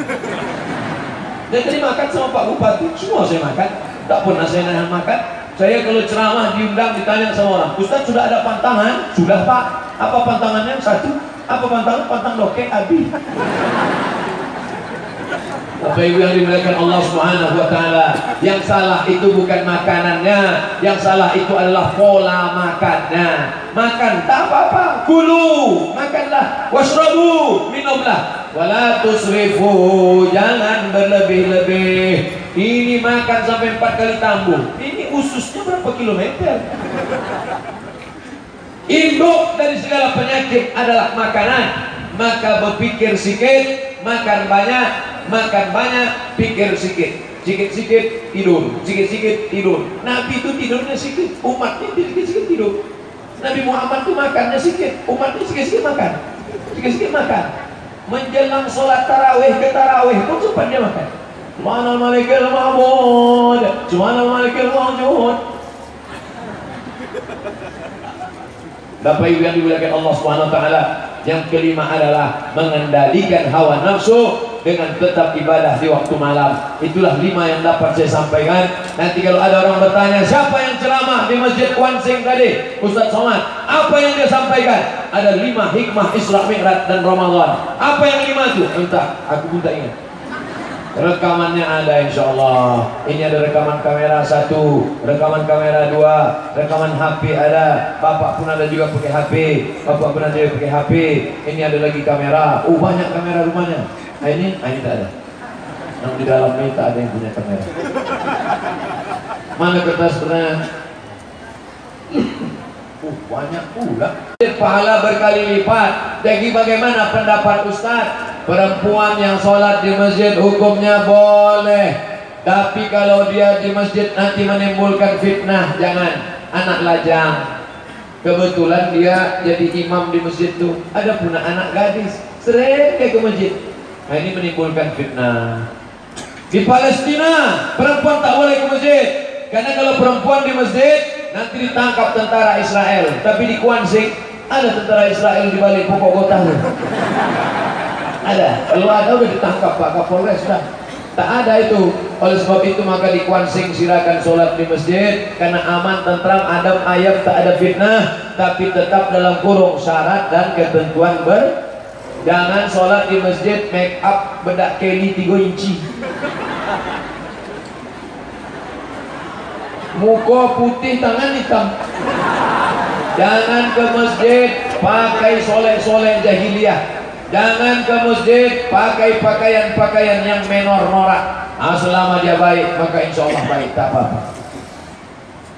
[SPEAKER 2] Dan tadi makan sama Pak Bupati, semua saya makan. Tak pernah saya nahan makan. Saya kalau ceramah diundang ditanya sama orang, Ustaz sudah ada pantangan? Sudah Pak. Apa pantangannya? 1. Apa pantangan? Pantang dokek abi. Bapak Ibu yang dimuliakan Allah Subhanahu wa taala, yang salah itu bukan makanannya, yang salah itu adalah pola makannya. Makan tak apa-apa, kulu, makanlah, washrabu, minumlah, wala tusrifu, jangan berlebih-lebih. Ini makan sampai 4 kali tambung. Ini ususnya berapa kilometer? Induk dari segala penyakit adalah makanan. Maka berpikir sedikit, makan banyak. Makan banyak, pikir sedikit. Sikit-sikit tidur, sikit-sikit tidur. Nabi itu tidurnya sedikit, umatnya sedikit-sedikit tidur. Nabi Muhammad itu makannya sedikit, umatnya sikit-sikit makan. Sikit-sikit makan. Menjelang sholat tarawih ke tarawih pun sempat dia makan. Subhanal malikil ma'bud, subhanal malikil ma'bud. Bapak Ibu yang dimuliakan Allah Subhanahu wa taala, yang kelima adalah mengendalikan hawa nafsu dengan tetap ibadah di waktu malam. Itulah 5 yang dapat saya sampaikan. Nanti kalau ada orang bertanya, siapa yang ceramah di Masjid Kuansing tadi? Ustaz Somad. Apa yang dia sampaikan? Ada 5 hikmah Isra Mi'raj dan Ramadan. Apa yang 5 itu? Entah, aku minta ingat. Rekamannya ada insyaallah. Ini ada rekaman kamera 1, rekaman kamera 2, rekaman HP ada. Bapak pun ada juga pakai HP. Bapak pun ada pakai HP. Ini ada lagi kamera. Oh, banyak kamera rumahnya. Ini tak ada. Yang di dalam ini tak ada yang punya kamera. Mana kertasnya? Banyak pula. Pahala berkali lipat. Jadi bagaimana pendapat Ustaz? Perempuan yang sholat di masjid hukumnya boleh, tapi kalau dia di masjid nanti menimbulkan fitnah, jangan. Anak lajang, kebetulan dia jadi imam di masjid itu, ada pula anak gadis sering dia ke masjid. Nah, ini menimbulkan fitnah. Di Palestina perempuan tak boleh ke masjid, karena kalau perempuan di masjid nanti ditangkap tentara Israel. Tapi di Kuansing ada tentara Israel di balik pokok kota. ada. Kalau ada udah ditangkap Pak Kapolres sudah. Tak ada itu. Oleh sebab itu maka dikuansing silakan sholat di masjid karena aman, tentram, adem, ayem, tak ada fitnah, tapi tetap dalam kurung syarat dan ketentuan jangan sholat di masjid make up bedak Kelly 3 inci, muka putih tangan hitam. Jangan ke masjid pakai soleh-soleh jahiliyah. Jangan ke masjid pakai pakaian-pakaian yang menor norak. Selama dia baik maka insya Allah baik, tak apa-apa.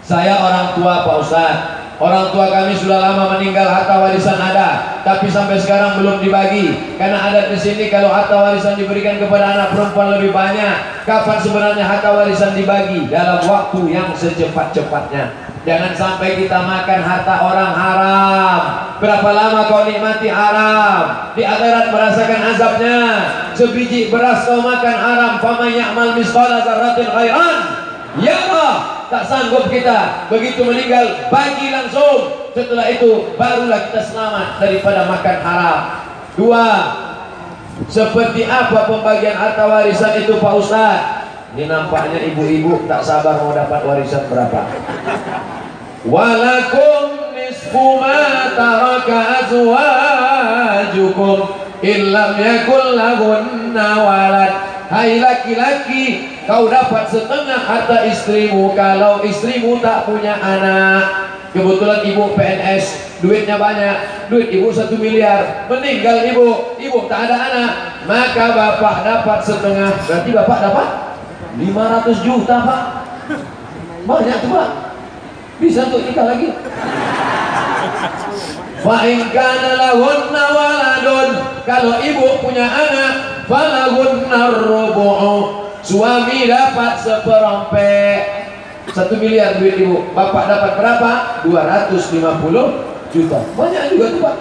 [SPEAKER 2] Saya orang tua Pak Ustadz, orang tua kami sudah lama meninggal, harta warisan ada, tapi sampai sekarang belum dibagi. Karena adat di sini kalau harta warisan diberikan kepada anak perempuan lebih banyak. Kapan sebenarnya harta warisan dibagi? Dalam waktu yang secepat-cepatnya. Jangan sampai kita makan harta orang haram. Berapa lama kau nikmati haram, di akhirat merasakan azabnya. Sebiji beras kau makan haram, faman ya'mal misqala dzarratin khairan yarah. Tak sanggup kita, begitu meninggal bagi langsung. Setelah itu barulah kita selamat daripada makan haram. 2. Seperti apa pembagian harta warisan itu Pak Ustadz? Ini nampaknya ibu-ibu tak sabar mau dapat warisan berapa. Walakum nisfu ma taraka azwajukum illam yakul lahunna walad. Hai laki-laki, kau dapat setengah harta istrimu kalau istrimu tak punya anak. Kebetulan ibu PNS, duitnya banyak, duit ibu 1 miliar, meninggal ibu tak ada anak, maka bapak dapat setengah. Berarti bapak dapat 500 juta Pak. Banyak tuh Pak, bisa untuk nikah lagi. Fa'in kana lahunna waladun, kalau ibu punya anak, falahunna rubu'u, suami dapat seperempat. 1 miliar duit ibu, bapak dapat berapa? 250 juta. Banyak juga tuh Pak.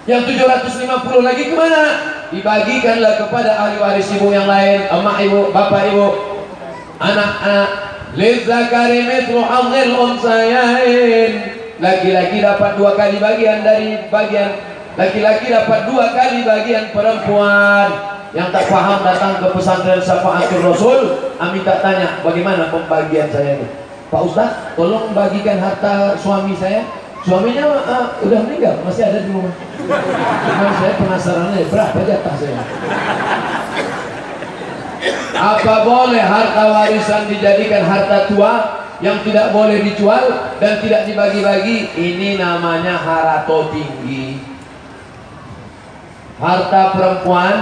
[SPEAKER 2] Yang 750 lagi kemana? Dibagikanlah kepada ahli waris ibu yang lain, emak ibu, bapak ibu, anak-anak. Lidzakari mithlu hadzil unsayain. Laki-laki dapat 2 kali bagian dari bagian laki-laki, dapat 2 kali bagian perempuan. Yang tak paham datang ke pesantren Syafaatul Rasul, Amin tak tanya bagaimana pembagian saya ini. Pak Ustadz, tolong bagikan harta suami saya. Suaminya udah meninggal, masih ada di rumah. Cuma saya penasarannya berapa jatah saya. Apa boleh harta warisan dijadikan harta tua yang tidak boleh dijual dan tidak dibagi-bagi? Ini namanya harato tinggi. Harta perempuan,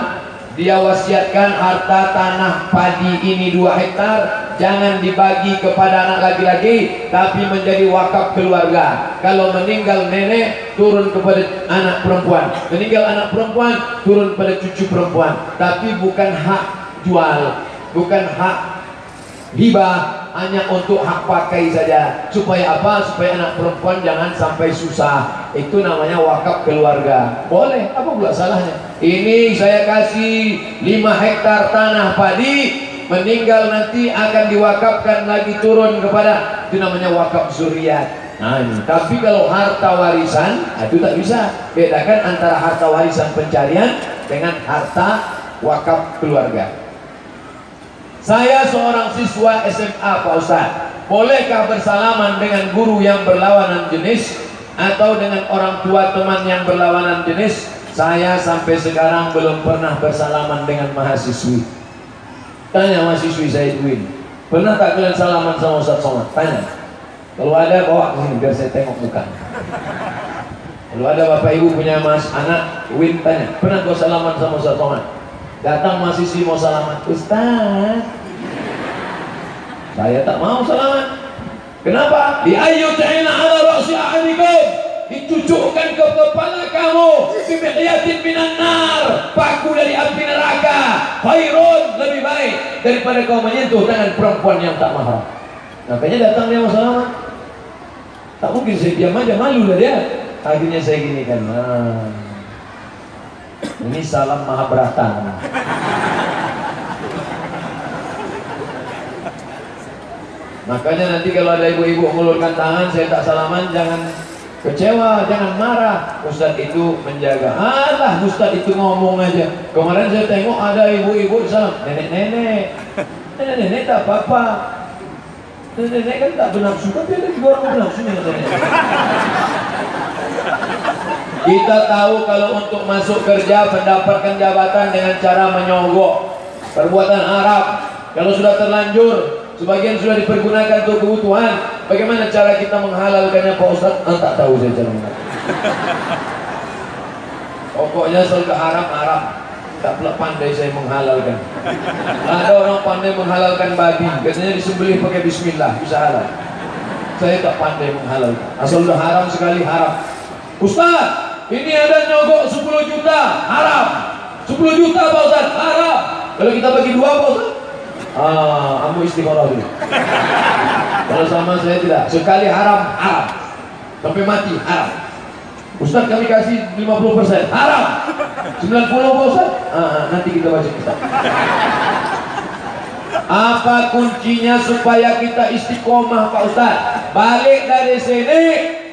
[SPEAKER 2] dia wasiatkan harta tanah padi ini 2 hektar jangan dibagi kepada anak laki-laki tapi menjadi wakaf keluarga. Kalau meninggal nenek turun kepada anak perempuan, meninggal anak perempuan turun pada cucu perempuan, tapi bukan hak jual, bukan hak hibah, hanya untuk hak pakai saja. Supaya apa? Supaya anak perempuan jangan sampai susah. Itu namanya wakaf keluarga. Boleh, apa pula salahnya? Ini saya kasih 5 hektar tanah padi, meninggal nanti akan diwakafkan lagi turun kepada, itu namanya wakaf zuriat. Nah, tapi kalau harta warisan itu tak bisa. Bedakan antara harta warisan pencarian dengan harta wakaf keluarga. Saya seorang siswa SMA Pak Ustadz, bolehkah bersalaman dengan guru yang berlawanan jenis atau dengan orang tua teman yang berlawanan jenis? Saya sampai sekarang belum pernah bersalaman dengan mahasiswi. Tanya mahasiswi saya Win, pernah tak kalian salaman sama Ustadz Somad? Tanya. Kalau ada bawa ke sini biar saya tengok muka. Kalau ada bapak ibu punya mas anak Win, tanya, pernah kau salaman sama Ustadz Somad? Datang mahasiswi mau salaman, Ustaz, saya tak mau salaman. Kenapa? Diayyutina ala ra'si ahadikum, dicucukkan ke kepala kamu bimiqyatin minan nar, paku dari api neraka, khairun, lebih baik daripada kau menyentuh tangan perempuan yang tak mahram. Makanya datang dia mau salaman. Tak mungkin saya diam aja, malu lah dia. Akhirnya saya gini kan, ini salam Mahabharata. Makanya nanti kalau ada ibu-ibu mengulurkan tangan saya tak salaman, jangan Kecewa, jangan marah. Ustadz itu menjaga. Alah, Ustadz itu ngomong aja. Kemarin saya tengok ada ibu-ibu salam, nenek-nenek. Nenek-nenek tak apa-apa. Nenek-nenek kan tak bernafsu, tapi ada juga orang bernafsu nenek-nenek. Kita tahu kalau untuk masuk kerja mendapatkan jabatan dengan cara menyogok, perbuatan Arab. Kalau sudah terlanjur, sebagian sudah dipergunakan untuk kebutuhan. Bagaimana cara kita menghalalkannya Pak Ustadz? Tak tahu saya cara menghalalkan. Pokoknya surga Arab, tak pula pandai saya menghalalkan. Ada orang pandai menghalalkan babi, katanya disembelih pakai bismillah, bisa halal. Saya tak pandai menghalalkan. Asal sudah haram sekali, haram. Ustadz, ini ada nyogok 10 juta, haram. 10 juta Pak Ustadz, haram. Kalau kita bagi 2 Pak Ustadz, kamu istiqoroh dulu. Kalau sama saya tidak, sekali haram, haram. Sampai mati, haram. Ustaz kami kasih 50%, haram. 90 Pak Ustaz? Nanti kita baca kitab. Apa kuncinya supaya kita istiqomah Pak Ustaz? Balik dari sini,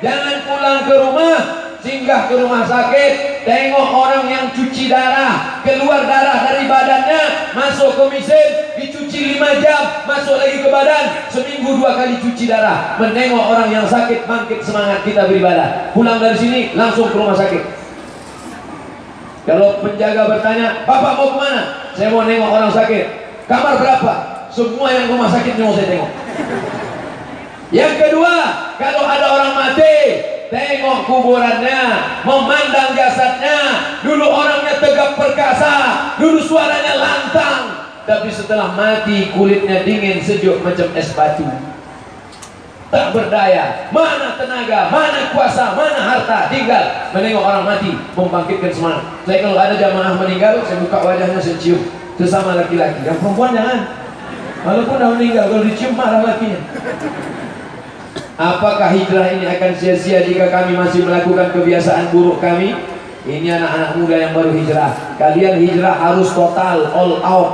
[SPEAKER 2] jangan pulang ke rumah, singgah ke rumah sakit, tengok orang yang cuci darah, keluar darah dari badannya, masuk ke mesin, dicuci 5 jam, masuk lagi ke badan, seminggu 2 kali cuci darah, menengok orang yang sakit, bangkit semangat kita beribadah. Pulang dari sini langsung ke rumah sakit. Kalau penjaga bertanya, Bapak mau kemana? Saya mau nengok orang sakit. Kamar berapa? Semua yang rumah sakit mau saya tengok. Yang kedua, kalau ada orang mati, tengok kuburannya, memandang jasadnya. Dulu orangnya tegap perkasa, dulu suaranya lantang, tapi setelah mati kulitnya dingin sejuk macam es batu. Tak berdaya, mana tenaga, mana kuasa, mana harta, tinggal menengok orang mati, membangkitkan semangat. Saya kalau ada jamaah meninggal, saya buka wajahnya, saya cium sesama laki-laki. Yang perempuan jangan, walaupun dah meninggal, kalau dicium marah lakinya. Apakah hijrah ini akan sia-sia jika kami masih melakukan kebiasaan buruk kami? Ini anak-anak muda yang baru hijrah. Kalian hijrah harus total, all out.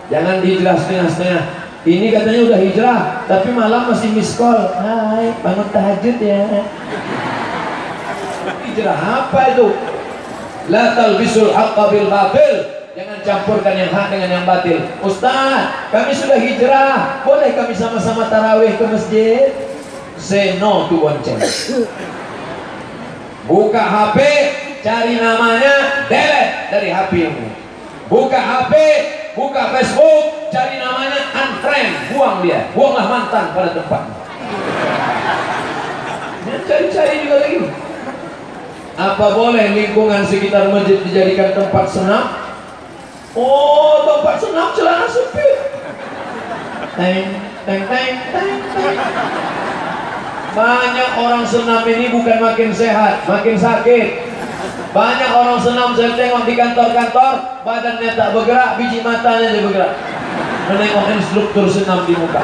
[SPEAKER 2] Jangan hijrah setengah-setengah. Ini katanya udah hijrah, tapi malam masih miss call. Hai, bangun tahajud ya. Hijrah apa itu? La talbisul haqqa bil batil. Jangan campurkan yang hak dengan yang batil. Ustaz, kami sudah hijrah, boleh kami sama-sama tarawih ke masjid? Say no to bonceng. Buka HP, cari namanya, delete dari HP-mu. Buka HP, buka Facebook, cari namanya, unfriend, buang dia, buanglah mantan pada tempatnya. Cari-cari juga lagi. Apa boleh lingkungan sekitar masjid dijadikan tempat senam? Oh, tempat senam celana sempit. Teng, teng, teng, teng, teng. Banyak orang senam ini bukan makin sehat, makin sakit. Banyak orang senam saya tengok di kantor-kantor, badannya tak bergerak, biji matanya dia bergerak. Menengok instruktur senam di muka.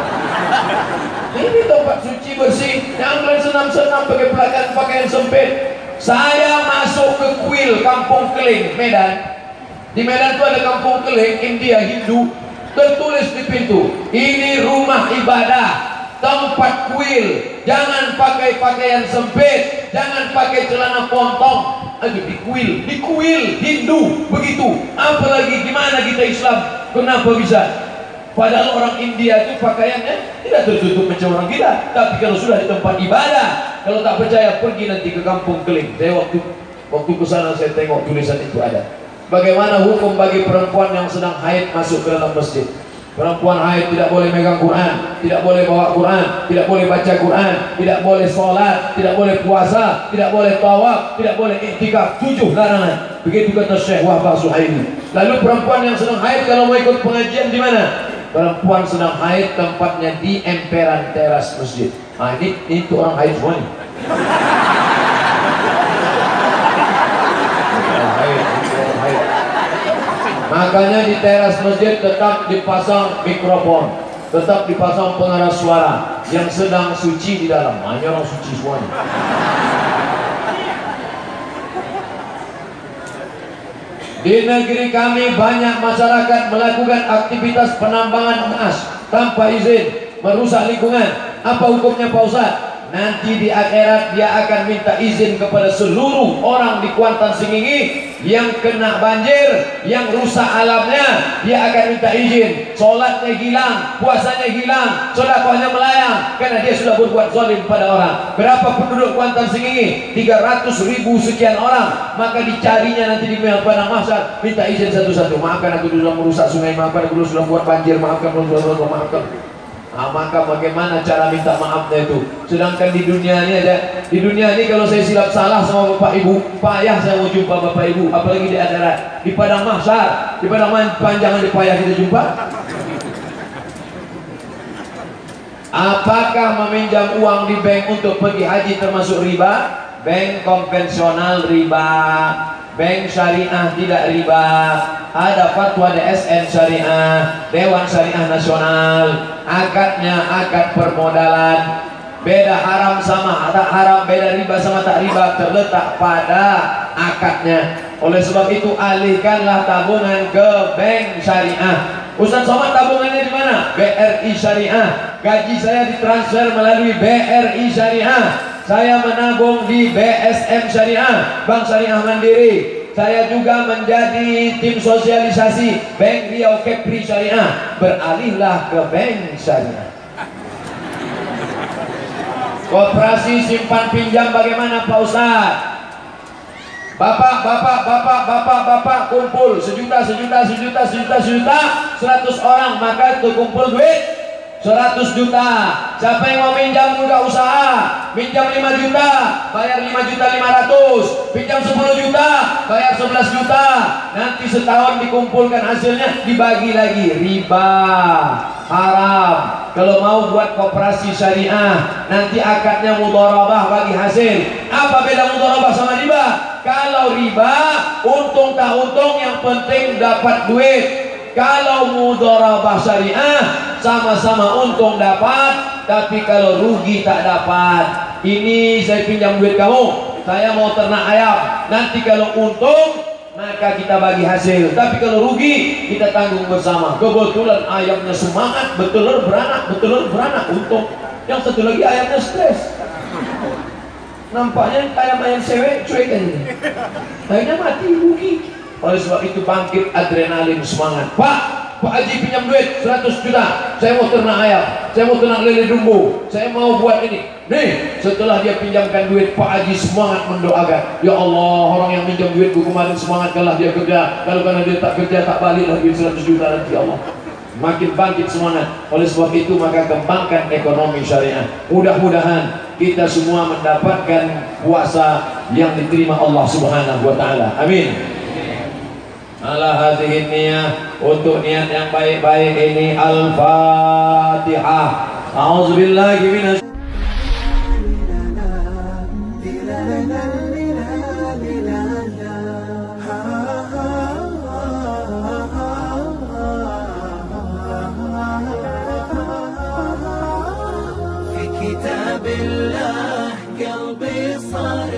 [SPEAKER 2] Ini tempat suci bersih, jangan kalian senam-senam pakai pakaian sempit. Saya masuk ke kuil Kampung Keling, Medan. Di Medan itu ada Kampung Keling, India, Hindu. Tertulis di pintu, ini rumah ibadah, tempat kuil. Jangan pakai pakaian sempit, jangan pakai celana pontong. Di kuil Hindu begitu. Apalagi gimana kita Islam? Kenapa bisa? Padahal orang India itu pakaiannya tidak tertutup macam orang kita. Tapi kalau sudah di tempat ibadah, kalau tak percaya pergi nanti ke Kampung Keling. Saya waktu ke sana saya tengok tulisan itu ada. Bagaimana hukum bagi perempuan yang sedang haid masuk ke dalam masjid? Perempuan haid tidak boleh megang Quran, tidak boleh bawa Quran, tidak boleh baca Quran, tidak boleh sholat, tidak boleh puasa, tidak boleh tawaf, tidak boleh iktikaf. 7 larangan. Begitu kata Syekh Wahbah Suhaimi. Lalu perempuan yang sedang haid kalau mau ikut pengajian di mana? Perempuan sedang haid tempatnya di emperan teras masjid. Nah, ini tuh orang haid semua nih. Makanya di teras masjid tetap dipasang mikrofon, tetap dipasang pengeras suara yang sedang suci di dalam. Hanya orang suci semuanya. Di negeri kami banyak masyarakat melakukan aktivitas penambangan emas tanpa izin, merusak lingkungan. Apa hukumnya Pak Ustaz? nanti di akhirat dia akan minta izin kepada seluruh orang di Kuantan Singingi yang kena banjir, yang rusak alamnya. Dia akan minta izin, sholatnya hilang, puasanya hilang, sedekahnya melayang, karena dia sudah berbuat zalim pada orang. Berapa penduduk Kuantan Singingi? 300.000 sekian orang. Maka dicarinya nanti di padang mahsyar, minta izin satu-satu. Maafkan aku sudah merusak sungai, maafkan aku sudah buat banjir, maafkan. Nah, maka bagaimana cara minta maafnya itu? Sedangkan di dunia ini ada, di dunia ini kalau saya silap salah sama bapak ibu, payah saya mau jumpa bapak ibu, apalagi di akhirat. Di padang mahsyar, di padang panjangan di payah kita jumpa. Apakah meminjam uang di bank untuk pergi haji termasuk riba? Bank konvensional riba, bank syariah tidak riba. Ada fatwa DSN syariah, Dewan Syariah Nasional, akadnya akad permodalan. Beda haram sama tak haram, beda riba sama tak riba, terletak pada akadnya. Oleh sebab itu alihkanlah tabungan ke bank syariah. Ustaz Somad tabungannya di mana? BRI Syariah. Gaji saya ditransfer melalui BRI Syariah. Saya menabung di BSM Syariah, Bank Syariah Mandiri. Saya juga menjadi tim sosialisasi Bank Riau Kepri Syariah. Beralihlah ke Bank Syariah. Koperasi simpan pinjam bagaimana Pak Ustaz? Bapak kumpul sejuta 100 orang, maka itu kumpul duit 100 juta. Siapa yang mau minjam buka usaha, minjam 5 juta, bayar 5.500.000, pinjam 10 juta, bayar 11 juta. Nanti setahun dikumpulkan hasilnya dibagi lagi. Riba, haram. Kalau mau buat koperasi syariah, nanti akadnya mudharabah bagi hasil. Apa beda mudharabah sama riba? Kalau riba, untung tak untung, yang penting dapat duit. Kalau mudharabah syariah, sama-sama untung dapat, tapi kalau rugi tak dapat. Ini saya pinjam duit kamu, saya mau ternak ayam. Nanti kalau untung, maka kita bagi hasil. Tapi kalau rugi, kita tanggung bersama. Kebetulan ayamnya semangat, betelur beranak, untung. Yang satu lagi ayamnya stres. Nampaknya ayam cewek cuek aja. Akhirnya mati, rugi. Oleh sebab itu bangkit adrenalin, semangat. Pak Haji pinjam duit 100 juta, saya mau ternak ayam, saya mau ternak lele dumbo, saya mau buat ini. Nih, setelah dia pinjamkan duit, Pak Haji semangat mendoakan, ya Allah, orang yang pinjam duitku kemarin semangat, kalau dia kerja, kalau karena dia tak kerja tak balik lagi 100 juta nanti, Allah. Makin bangkit semangat. Oleh sebab itu maka kembangkan ekonomi syariah. Mudah-mudahan kita semua mendapatkan puasa yang diterima Allah Subhanahu wa taala. Amin. Ala hadhihi niyah, untuk niat yang baik-baik ini. Al-Fatihah. A'udzubillahi minasy
[SPEAKER 1] في كتاب الله قلبي صار